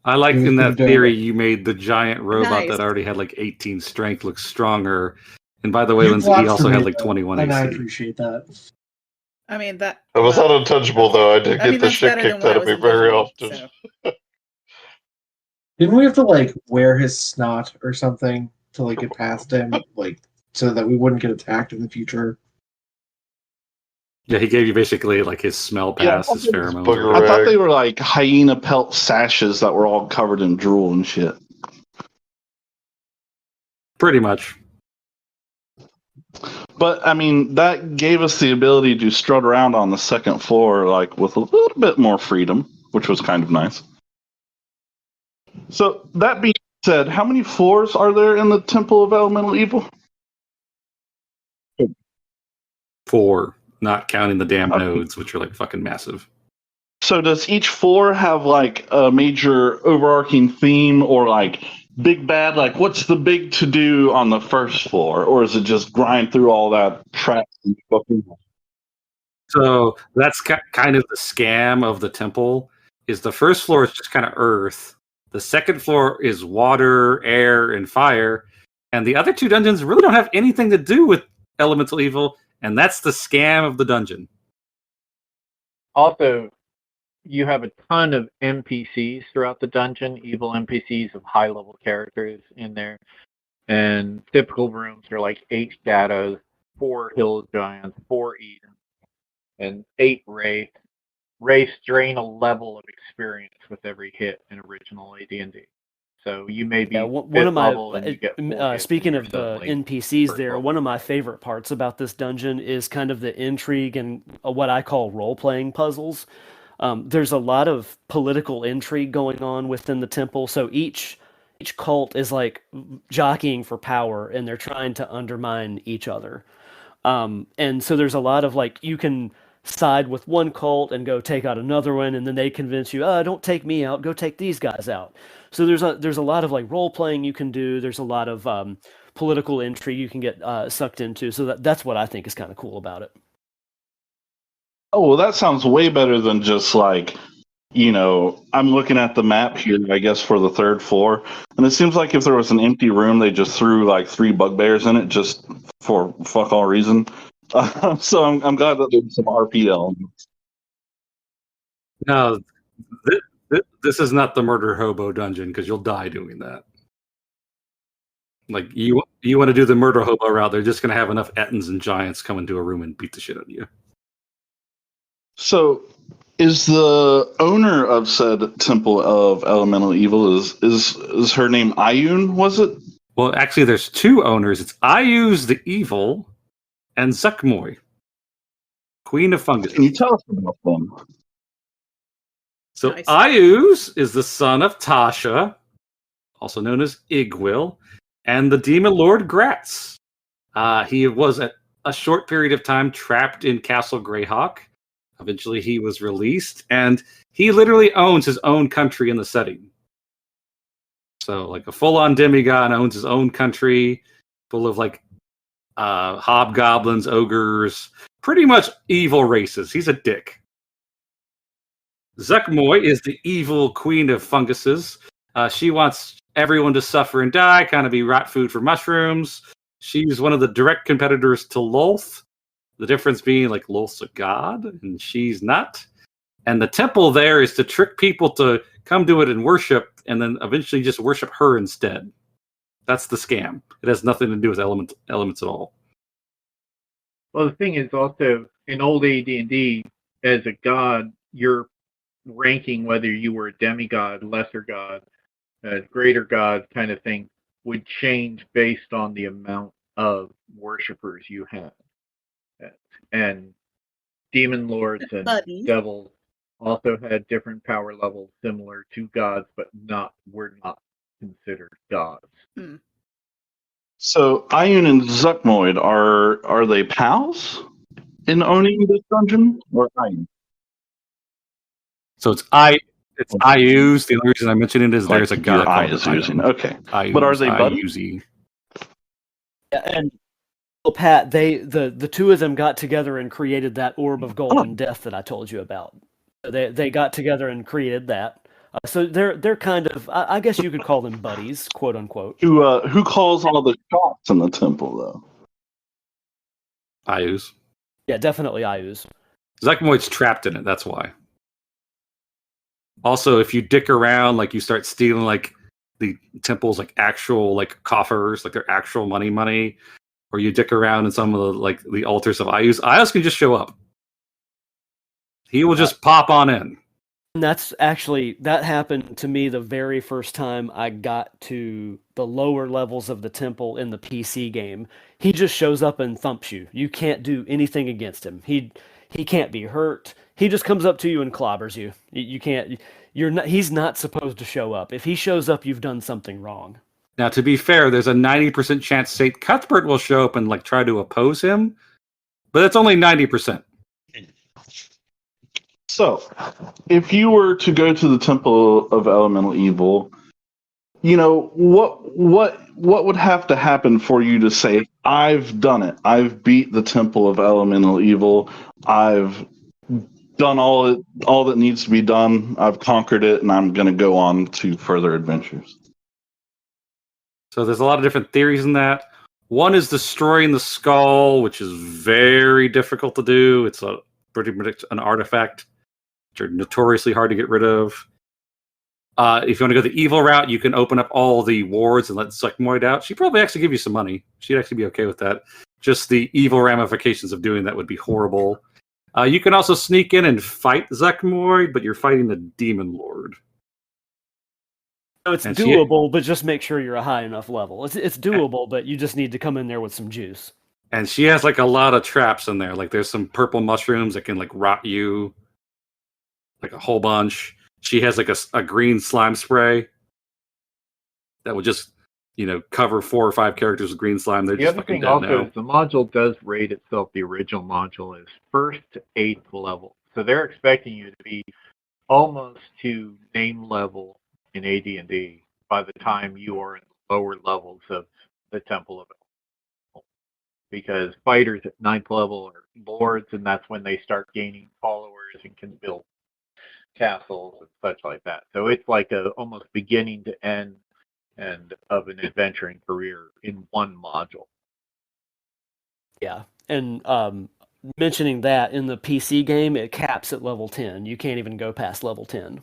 I like He was in that pretty dope. theory you made the giant robot Nice. that already had like 18 strength look stronger. And by the way, You Lindsay, he blocked also for had me, like though, 21 and I AC. appreciate that. I mean, that. It was well, not untouchable, though. I did I get mean, the that's shit better than kicked when out I of was me very invisible, often. so. Didn't we have to like wear his snot or something to like get past him, like so that we wouldn't get attacked in the future? Yeah, he gave you basically like his smell pass, his pheromones. or Booger whatever. I thought rag. they were like hyena pelt sashes that were all covered in drool and shit. Pretty much. But I mean, that gave us the ability to strut around on the second floor, like with a little bit more freedom, which was kind of nice. So that being said, how many floors are there in the Temple of Elemental Evil? 4, not counting the damn Okay. nodes, which are like fucking massive. So does each floor have like a major overarching theme or like big bad? Like what's the big to do on the first floor, or is it just grind through all that trash and fucking? So that's kind of the scam of the temple. Is the first floor is just kind of earth. The second floor is water, air, and fire, and the other 2 dungeons really don't have anything to do with elemental evil, and that's the scam of the dungeon. Also, you have a ton of NPCs throughout the dungeon, evil NPCs of high-level characters in there. And typical rooms are like 8 shadows, 4 hill giants, 4 Eden, and 8 wraith. Wraiths drain a level of experience with every hit in original AD&D. So you may be one of my level and you get 4 hits speaking and of you're the suddenly NPCs first there, level. one of my favorite parts about this dungeon is kind of the intrigue and what I call role-playing puzzles. There's a lot of political intrigue going on within the temple, so each cult is like jockeying for power, and they're trying to undermine each other. And so there's a lot of like you can side with one cult and go take out another one, and then they convince you, don't take me out, go take these guys out. So there's a lot of like role playing you can do. There's a lot of political intrigue you can get sucked into. So that's what I think is kind of cool about it. Oh, well, that sounds way better than just like I'm looking at the map here, I guess, for the third floor, and it seems like if there was an empty room, they just threw like 3 bugbears in it just for fuck all reason. So I'm glad that there's some RPL. No, this is not the murder hobo dungeon because you'll die doing that. Like you want to do the murder hobo route, they're just going to have enough Ettins and giants come into a room and beat the shit out of you. So, is the owner of said Temple of Elemental Evil is her name Ayun? Was it? Well, actually, there's 2 owners. It's Ayuz the Evil and Zuckmoy, Queen of Fungus. Can you tell us about them? So Nice. Ayuz is the son of Tasha, also known as Igwil, and the demon lord Gratz. He was at a short period of time trapped in Castle Greyhawk. Eventually, he was released, and he literally owns his own country in the setting. So, like a full-on demigod owns his own country, full of like hobgoblins, ogres, pretty much evil races. He's a dick. Zuckmoy is the evil queen of funguses. She wants everyone to suffer and die, kind of be rot food for mushrooms. She's one of the direct competitors to Lolth. The difference being like Lolth's a god and she's not. And the temple there is to trick people to come to it and worship, and then eventually just worship her instead. That's the scam. It has nothing to do with elements at all. Well, the thing is also in old AD&D, as a god, your ranking, whether you were a demigod, lesser god, greater god kind of thing, would change based on the amount of worshippers you had. And demon lords and Buddy. devils also had different power levels similar to gods, but were not considered gods. So Ayun and Zuckmoid are they pals in owning this dungeon, or Ayun? So it's Ayuz. The only reason I mention it is Like there's a your god eye called is using. Okay, Ayuz, but are they buddies? Ayuzi. Yeah, and well, Pat, the 2 of them got together and created that orb of golden death that I told you about. They got together and created that. So they're kind of, I guess you could call them buddies, quote unquote. Who calls all the shots in the temple though? Ayuz. Yeah, definitely Ayuz. Zuckmoid's trapped in it. That's why. Also, if you dick around, like you start stealing like the temple's like actual like coffers, like their actual money, or you dick around in some of the like the altars of Ayuz can just show up. He will just pop on in. And that happened to me the very first time I got to the lower levels of the temple in the PC game. He just shows up and thumps you. You can't do anything against him. He can't be hurt. He just comes up to you and clobbers you. You can't. He's not supposed to show up. If he shows up, you've done something wrong. Now, to be fair, there's a 90% chance St. Cuthbert will show up and like try to oppose him, but it's only 90%. So, if you were to go to the Temple of Elemental Evil, what would have to happen for you to say, I've done it. I've beat the Temple of Elemental Evil. I've done all that needs to be done. I've conquered it, and I'm going to go on to further adventures. So there's a lot of different theories in that. One is destroying the skull, which is very difficult to do. It's pretty much an artifact, which are notoriously hard to get rid of. If you want to go the evil route, you can open up all the wards and let Zuckmoid out. She'd probably actually give you some money. She'd actually be okay with that. Just the evil ramifications of doing that would be horrible. You can also sneak in and fight Zuckmoid, but you're fighting the demon lord. So it's And doable, but just make sure you're a high enough level. It's doable, but you just need to come in there with some juice. And she has like a lot of traps in there. Like there's some purple mushrooms that can like rot you, like a whole bunch. She has like a green slime spray that will just, cover 4 or 5 characters with green slime. They're The just other fucking thing dead also now. is the module does rate itself, the original module, is 1st to 8th level. So they're expecting you to be almost to name level in AD&D by the time you are in the lower levels of the Temple of Elemental. Because fighters at 9th level are lords, and that's when they start gaining followers and can build castles and such like that. So it's like a almost beginning to end and of an adventuring career in one module. Yeah, and mentioning that in the PC game, it caps at level 10. You can't even go past level 10.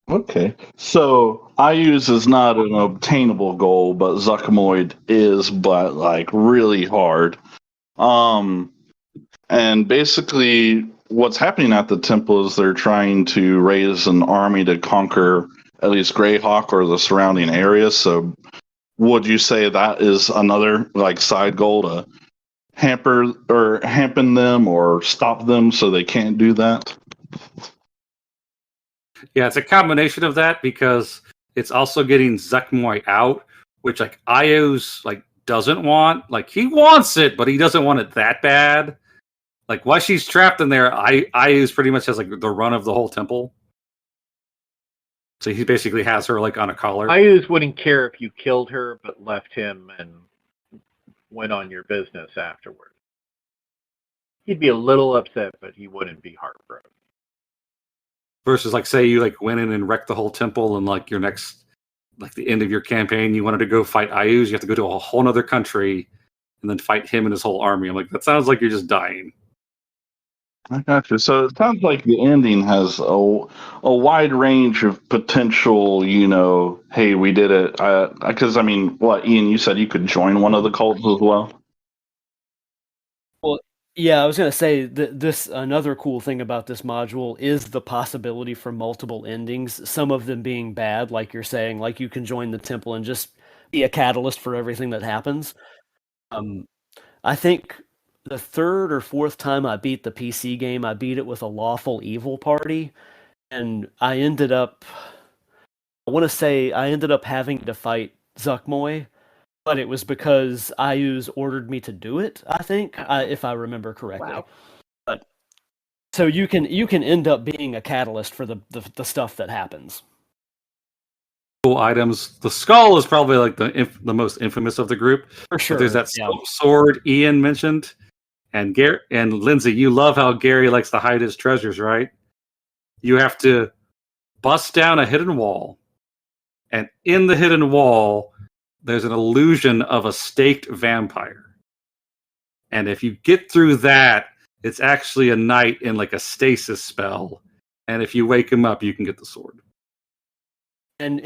Okay, so IUs is not an obtainable goal, but Zucmoid is, but like really hard. And basically, what's happening at the temple is they're trying to raise an army to conquer at least Greyhawk or the surrounding areas. So, would you say that is another like side goal to hamper them or stop them so they can't do that? Yeah, it's a combination of that because it's also getting Zuckmoy out, which like Ios like doesn't want. Like he wants it, but he doesn't want it that bad. Like while she's trapped in there, Ios pretty much has like the run of the whole temple. So he basically has her like on a collar. Ius wouldn't care if you killed her but left him and went on your business afterward. He'd be a little upset, but he wouldn't be heartbroken. Versus like say you like went in and wrecked the whole temple and like your next like the end of your campaign you wanted to go fight Ius, you have to go to a whole other country and then fight him and his whole army. I'm like, that sounds like you're just dying. I got you. So it sounds like the ending has a wide range of potential, hey, we did it. Because, I mean, what, Ian, you said you could join one of the cults as well? Well, yeah, I was going to say that this another cool thing about this module is the possibility for multiple endings, some of them being bad, like you're saying, like you can join the temple and just be a catalyst for everything that happens. I think the third or fourth time I beat the PC game, I beat it with a lawful evil party, and I ended up having to fight Zuckmoy, but it was because Ius ordered me to do it, I think, if I remember correctly. Wow. But so you can end up being a catalyst for the stuff that happens. Cool items. The skull is probably like the most infamous of the group. For sure. But there's that sword Ian mentioned, and Lindsay, you love how Gary likes to hide his treasures, right? You have to bust down a hidden wall, and in the hidden wall, there's an illusion of a staked vampire. And if you get through that, it's actually a knight in like a stasis spell, and if you wake him up, you can get the sword. And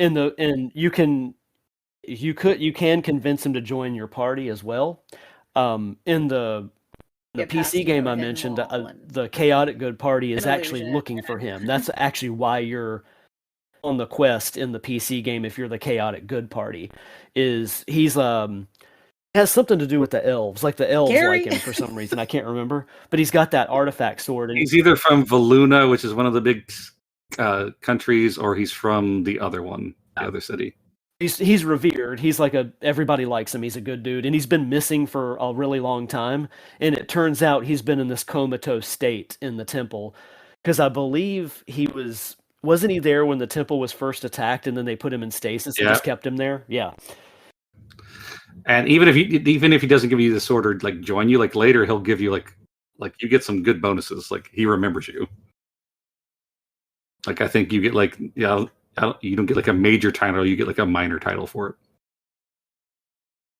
you can convince him to join your party as well. In the Get past, PC game I hidden mentioned, wall and the Chaotic Good Party is an actually illusion. looking for him. That's actually why you're on the quest in the PC game. If you're the Chaotic Good Party, he's has something to do with the elves. Like the elves Gary. like him for some reason. I can't remember, but he's got that artifact sword. And He's either from Valuna, which is one of the big countries, or he's from the other one, the other city. He's revered. He's like everybody likes him. He's a good dude, and he's been missing for a really long time. And it turns out he's been in this comatose state in the temple, because I believe wasn't he there when the temple was first attacked, and then they put him in stasis and just kept him there. Yeah. And even if he doesn't give you the sword or like join you, like later he'll give you like you get some good bonuses. Like he remembers you. Like I think you get like you don't get like a major title, you get like a minor title for it.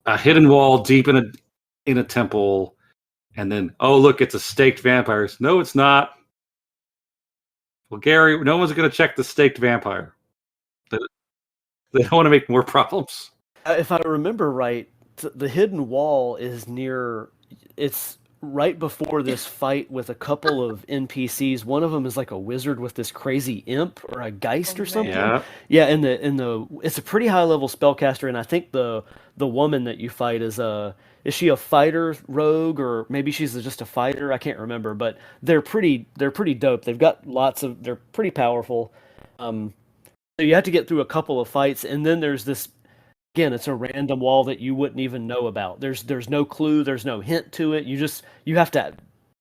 A hidden wall deep in a temple, and then look, it's a staked vampire. No, it's not. Well, Gary, no one's going to check the staked vampire. They don't want to make more problems. If I remember right, the hidden wall is it's right before this fight with a couple of NPCs. One of them is like a wizard with this crazy imp or a geist or something. Yeah, it's a pretty high level spellcaster, and I think the woman that you fight is she a fighter rogue, or maybe she's just a fighter? I can't remember, but they're pretty dope. They've got they're pretty powerful. So you have to get through a couple of fights, and then there's this. Again, it's a random wall that you wouldn't even know about. There's no clue, there's no hint to it. You have to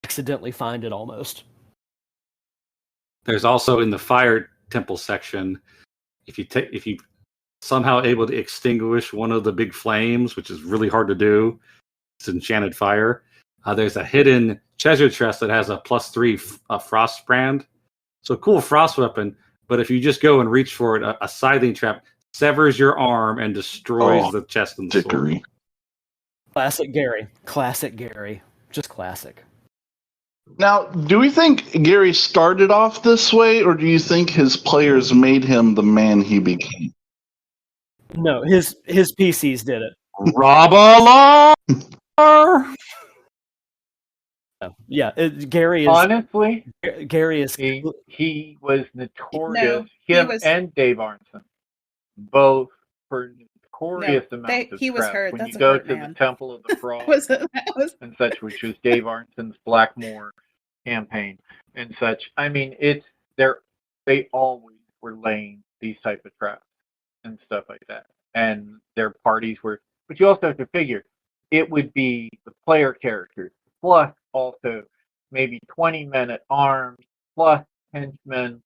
accidentally find it almost. There's also in the fire temple section, if you somehow able to extinguish one of the big flames, which is really hard to do, it's enchanted fire. There's a hidden treasure chest that has a +3 frost brand. So cool frost weapon, but if you just go and reach for it, a scything trap severs your arm and destroys the chest and the sword. Dickery. Classic Gary. Classic Gary. Just classic. Now, do we think Gary started off this way, or do you think his players made him the man he became? No, his PCs did it. Rob-a-lar! No. Yeah, Gary is Honestly, Gary is he was notorious. No, he him was- and Dave Arneson, both for notorious amounts of he was traps. hurt. When That's you a go hurt to man. the Temple of the Frog that was and such, which was Dave Arneson's Blackmoor campaign and such. I mean, they always were laying these type of traps and stuff like that, and their parties were. But you also have to figure it would be the player characters plus also maybe 20 men at arms plus henchmen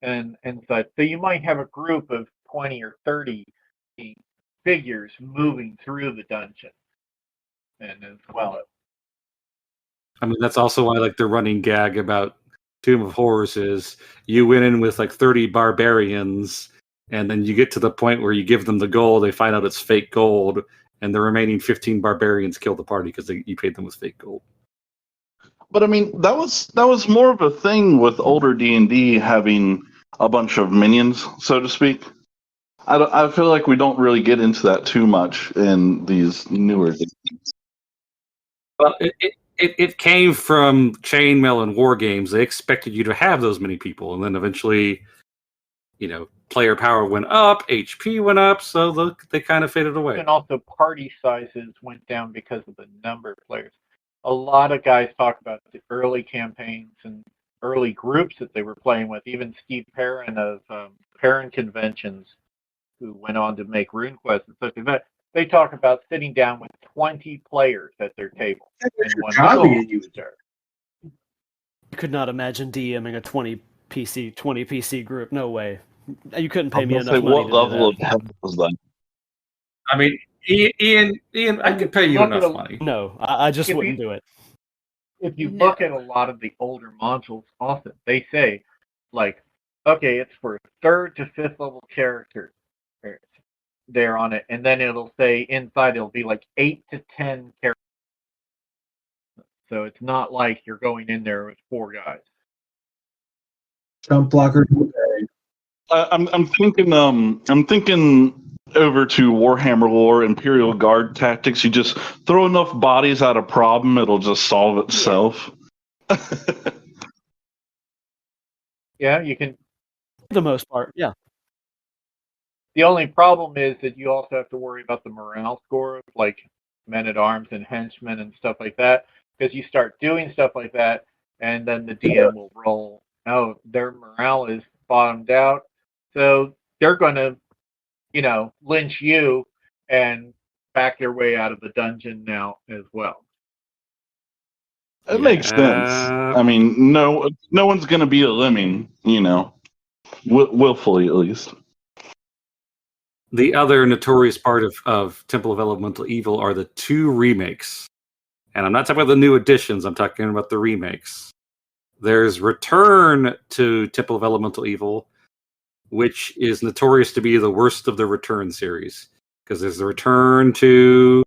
and such. So you might have a group of 20 or 30 figures moving through the dungeon, and as well. I mean, that's also why like the running gag about Tomb of Horrors is you went in with like 30 barbarians, and then you get to the point where you give them the gold, they find out it's fake gold, and the remaining 15 barbarians kill the party because you paid them with fake gold. But I mean, that was more of a thing with older D&D having a bunch of minions, so to speak. I feel like we don't really get into that too much in these newer things. Well, it came from chainmail and war games. They expected you to have those many people, and then eventually, player power went up, HP went up, so they kind of faded away. And also party sizes went down because of the number of players. A lot of guys talk about the early campaigns and early groups that they were playing with. Even Steve Perrin of Perrin Conventions, who went on to make RuneQuest and such like that, they talk about sitting down with 20 players at their table. That's in your one job meeting. you use there. You could not imagine DMing a 20 PC group. No way. You couldn't pay me enough money what to level do of help was that? I mean, Ian, I could pay you Look at enough a- money. that. No, I just If wouldn't you- do it. If you No. look at a lot of the older modules, also they say, like, okay, it's for 3rd to 5th level characters there on it, and then it'll say inside it'll be like 8 to 10 characters. So it's not like you're going in there with 4 guys. Jump blocker. I'm thinking over to Warhammer lore, Imperial Guard tactics. You just throw enough bodies at a problem, it'll just solve itself. Yeah, you can. For the most part, yeah. The only problem is that you also have to worry about the morale score of like men at arms and henchmen and stuff like that, because you start doing stuff like that, and then the DM will roll. Oh, their morale is bottomed out, so they're going to, lynch you and back their way out of the dungeon now as well. It makes sense. Yeah. I mean, no one's going to be a lemming, willfully at least. The other notorious part of Temple of Elemental Evil are the 2 remakes. And I'm not talking about the new editions, I'm talking about the remakes. There's Return to Temple of Elemental Evil, which is notorious to be the worst of the Return series. Because there's the Return to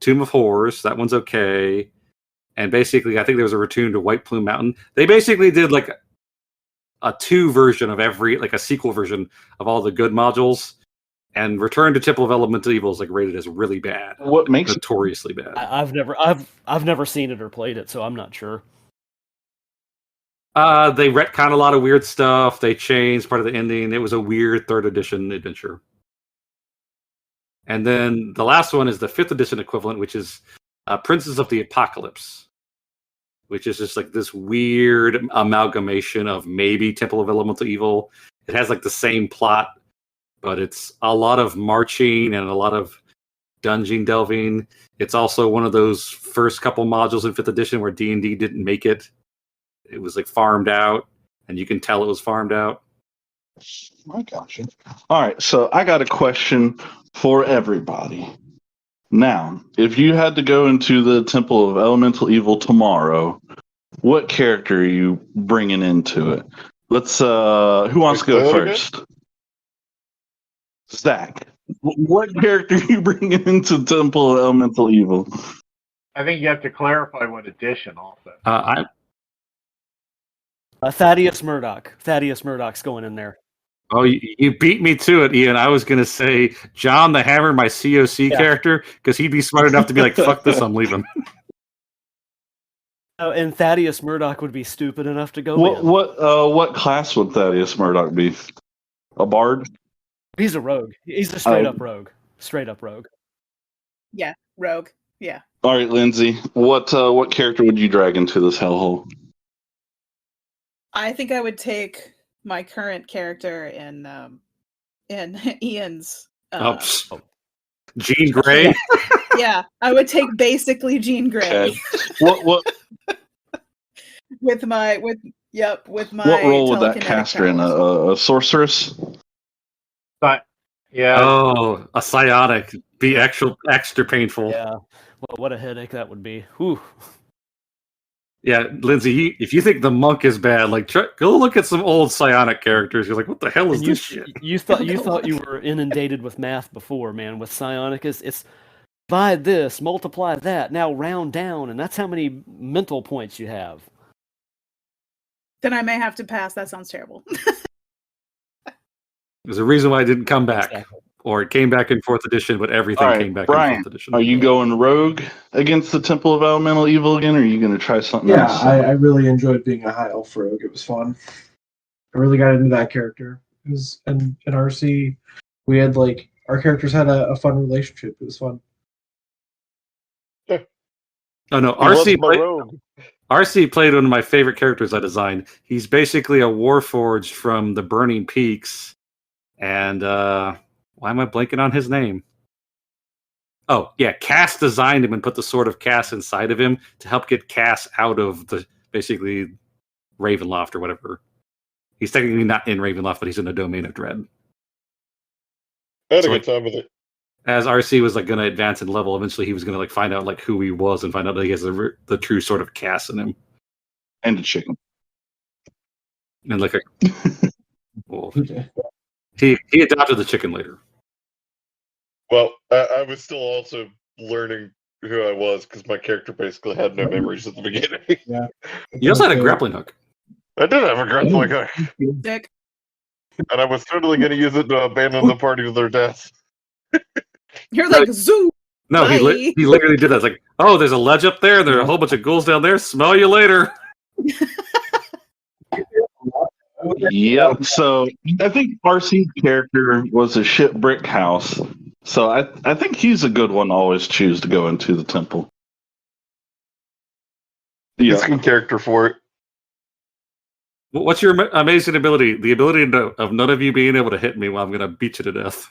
Tomb of Horrors, that one's okay. And basically, I think there was a Return to White Plume Mountain. They basically did like a 2 version of like a sequel version of all the good modules. And Return to Temple of Elemental Evil is like rated as really bad, What makes it notoriously bad. I've never seen it or played it, so I'm not sure. They retconned a lot of weird stuff. They changed part of the ending. It was a weird 3rd edition adventure. And then the last one is the 5th edition equivalent, which is Princes of the Apocalypse, which is just like this weird amalgamation of maybe Temple of Elemental Evil. It has like the same plot, but it's a lot of marching and a lot of dungeon delving. It's also one of those first couple modules in 5th edition where D&D didn't make it. It was like farmed out, and you can tell it was farmed out. I got you. All right, so I got a question for everybody. Now, if you had to go into the Temple of Elemental Evil tomorrow, what character are you bringing into it? Let's. Who wants to Wait, go say that again? first? Zach. What character are you bringing into Temple of Elemental Evil? I think you have to clarify what edition also. I Thaddeus Murdoch. Thaddeus Murdoch's going in there. Oh, you beat me to it, Ian. I was going to say John the Hammer, my COC character, because he'd be smart enough to be like, fuck this, I'm leaving. Oh, and Thaddeus Murdoch would be stupid enough to go in. What class would Thaddeus Murdoch be? A bard? He's a rogue. He's a straight up rogue. Straight up rogue. Yeah, rogue. Yeah. All right, Lindsay. What character would you drag into this hellhole? I think I would take my current character in Ian's. Jean Grey. Yeah, I would take basically Jean Grey. Okay. What with my what role would that telekinetic cast her in? powers. A sorceress? But yeah, Oh, a psionic. Be extra painful. Yeah. Well, what a headache that would be. Whew. Yeah, Lindsay, if you think the monk is bad, like go look at some old psionic characters. You're like, what the hell is And this shit? You thought you were inundated with math before, man. With psionic, it's divide this, multiply that, now round down, and that's how many mental points you have. Then I may have to pass. That sounds terrible. There's a reason why it didn't come back. Exactly. Or it came back in 4th edition, but everything All right, came back Brian, in 4th edition. Are you going rogue against the Temple of Elemental Evil again, or are you going to try something Yeah, else? I really enjoyed being a high elf rogue. It was fun. I really got into that character. It was in RC. We had our characters had a fun relationship. It was fun. Oh no, He was RC my rogue. RC played one of my favorite characters I designed. He's basically a Warforged from the Burning Peaks. And why am I blanking on his name? Oh, yeah, Cass designed him and put the Sword of Cass inside of him to help get Cass out of the basically Ravenloft or whatever. He's technically not in Ravenloft, but he's in the Domain of Dread. I had a So, good time with it. As RC was going to advance in level, eventually he was going to find out who he was and find out that he has the true Sword of Cass in him. And a chicken. And well, he adopted the chicken later. Well, I was still also learning who I was because my character basically had no memories at the beginning. Yeah. You also had a grappling hook. I did have a grappling hook, Dick. and I was totally going to use it to abandon the party to their death. You're like zoo. No, he Bye. he literally did that. It's like, oh, there's a ledge up there. There are a whole bunch of ghouls down there. Smell you later. Yep. So I think RC's character was a shit brick house. So I think he's a good one to always choose to go into the temple. He's a Yeah. good character for it. What's your amazing ability? The ability of none of you being able to hit me while I'm going to beat you to death.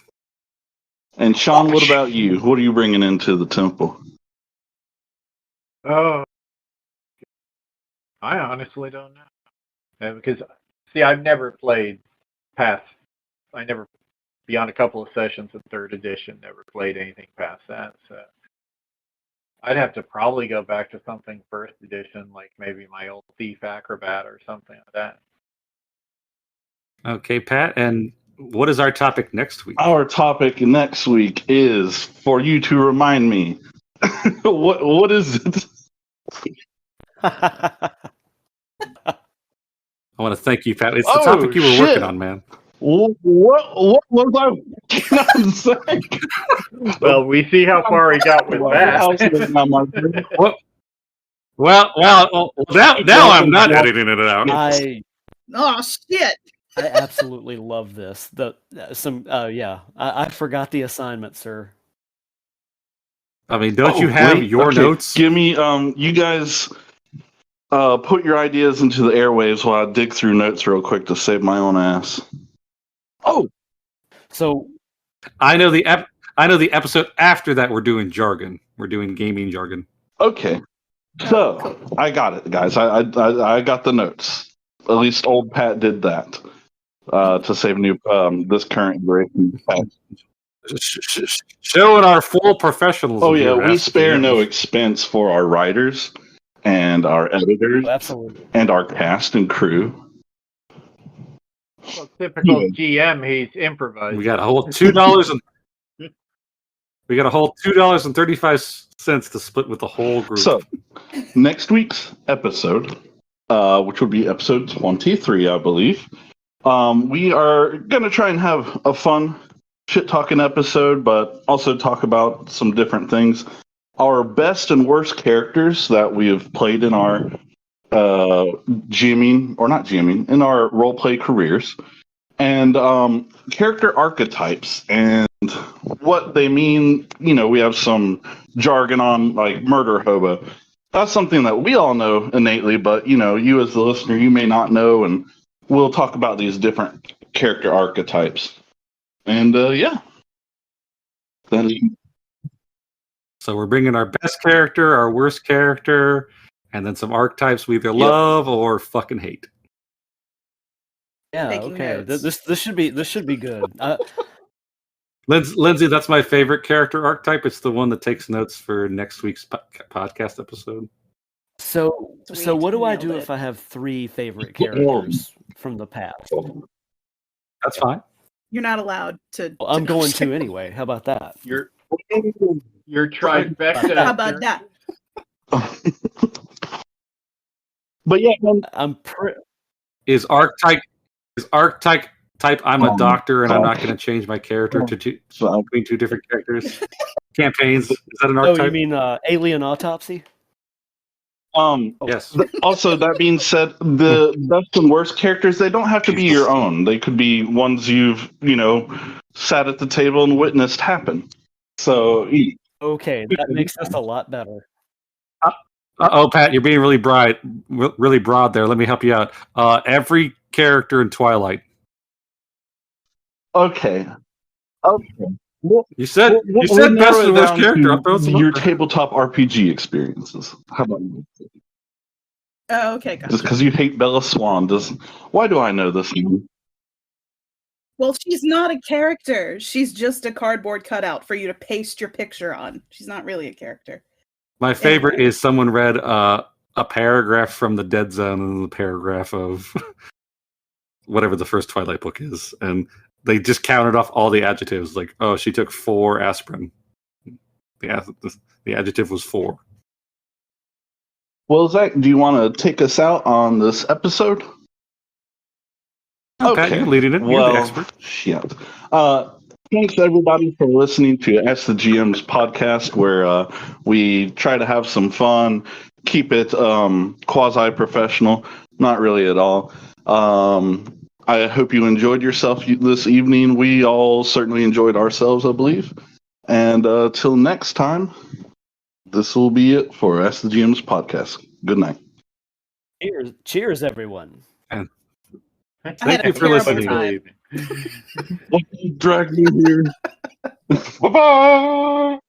And Sean, what about you? What are you bringing into the temple? oh, I honestly don't know. Because see, I've never played past. I never beyond a couple of sessions in 3rd edition. Never played anything past that. So I'd have to probably go back to something 1st edition, like maybe my old Thief Acrobat or something like that. Okay, Pat. And what is our topic next week? Our topic next week is for you to remind me. What is it? I want to thank you, Pat. It's the Oh, topic you were shit. working on, man. What was I working on, Zach? Well, we see how far he got with that. Well, now I'm not editing it out. I Oh shit. absolutely love this. I forgot the assignment, sir. I mean, don't you have your notes? Give me, you guys put your ideas into the airwaves while I dig through notes real quick to save my own ass. Oh, So I know the episode after that. We're doing jargon. We're doing gaming jargon. okay. So I got it, guys. I got the notes. At least old Pat did that to save new this current iteration. Showing our full professionalism. Oh yeah, here, we Ask spare the no Gamers. expense for our writers and our editors absolutely. and our cast and crew. Well, typical Anyway. GM, he's improvised. We got a whole $2 and we got a whole $2.35 to split with the whole group. So, next week's episode, which will be episode 23, I believe, we are going to try and have a fun shit-talking episode, but also talk about some different things. Our best and worst characters that we have played in our in our role-play careers, and character archetypes and what they mean. You know, we have some jargon on, like murder hobo. That's something that we all know innately, but you know, you as the listener, you may not know, and we'll talk about these different character archetypes. And yeah, then So we're bringing our best character, our worst character, and then some archetypes we either love or fucking hate. Yeah. Taking Okay. notes. This should be good. Lindsay, that's my favorite character archetype. It's the one that takes notes for next week's podcast episode. So Sweet, what do I nailed do it. if I have 3 favorite characters from the past? That's fine. You're not allowed to. Well, I'm going to anyway. How about that? Your trifecta. How about that? but yeah, I'm Is archetype I'm a doctor and I'm not going to change my character to between 2 different characters? Campaigns. Is that an Oh, archetype? you mean Alien Autopsy? Yes. Also, that being said, the best and worst characters, they don't have to be your own. They could be ones you've, sat at the table and witnessed happen. So, Okay, that makes this a lot better. Oh, Pat, you're being really broad there. Let me help you out. Every character in Twilight. okay. You said We'll best narrow it and worst down character. to I'll throw some your up there. tabletop RPG experiences. How about you? Oh, okay, gotcha. Just because you hate Bella Swan doesn't. Why do I know this? Well, she's not a character. She's just a cardboard cutout for you to paste your picture on. She's not really a character. My favorite is someone read a paragraph from the Dead Zone and the paragraph of whatever the first Twilight book is, and they just counted off all the adjectives. Like, oh, she took 4 aspirin. The adjective was 4. Well, Zach, do you want to take us out on this episode? Okay, you're leading it. You're the expert. Shit. Thanks everybody for listening to Ask the GM's podcast, where we try to have some fun, keep it quasi-professional, not really at all. I hope you enjoyed yourself this evening. We all certainly enjoyed ourselves, I believe. And till next time, this will be it for Ask the GM's podcast. Good night. Cheers, everyone. Thank you for listening. Time. Drag me here. Bye bye.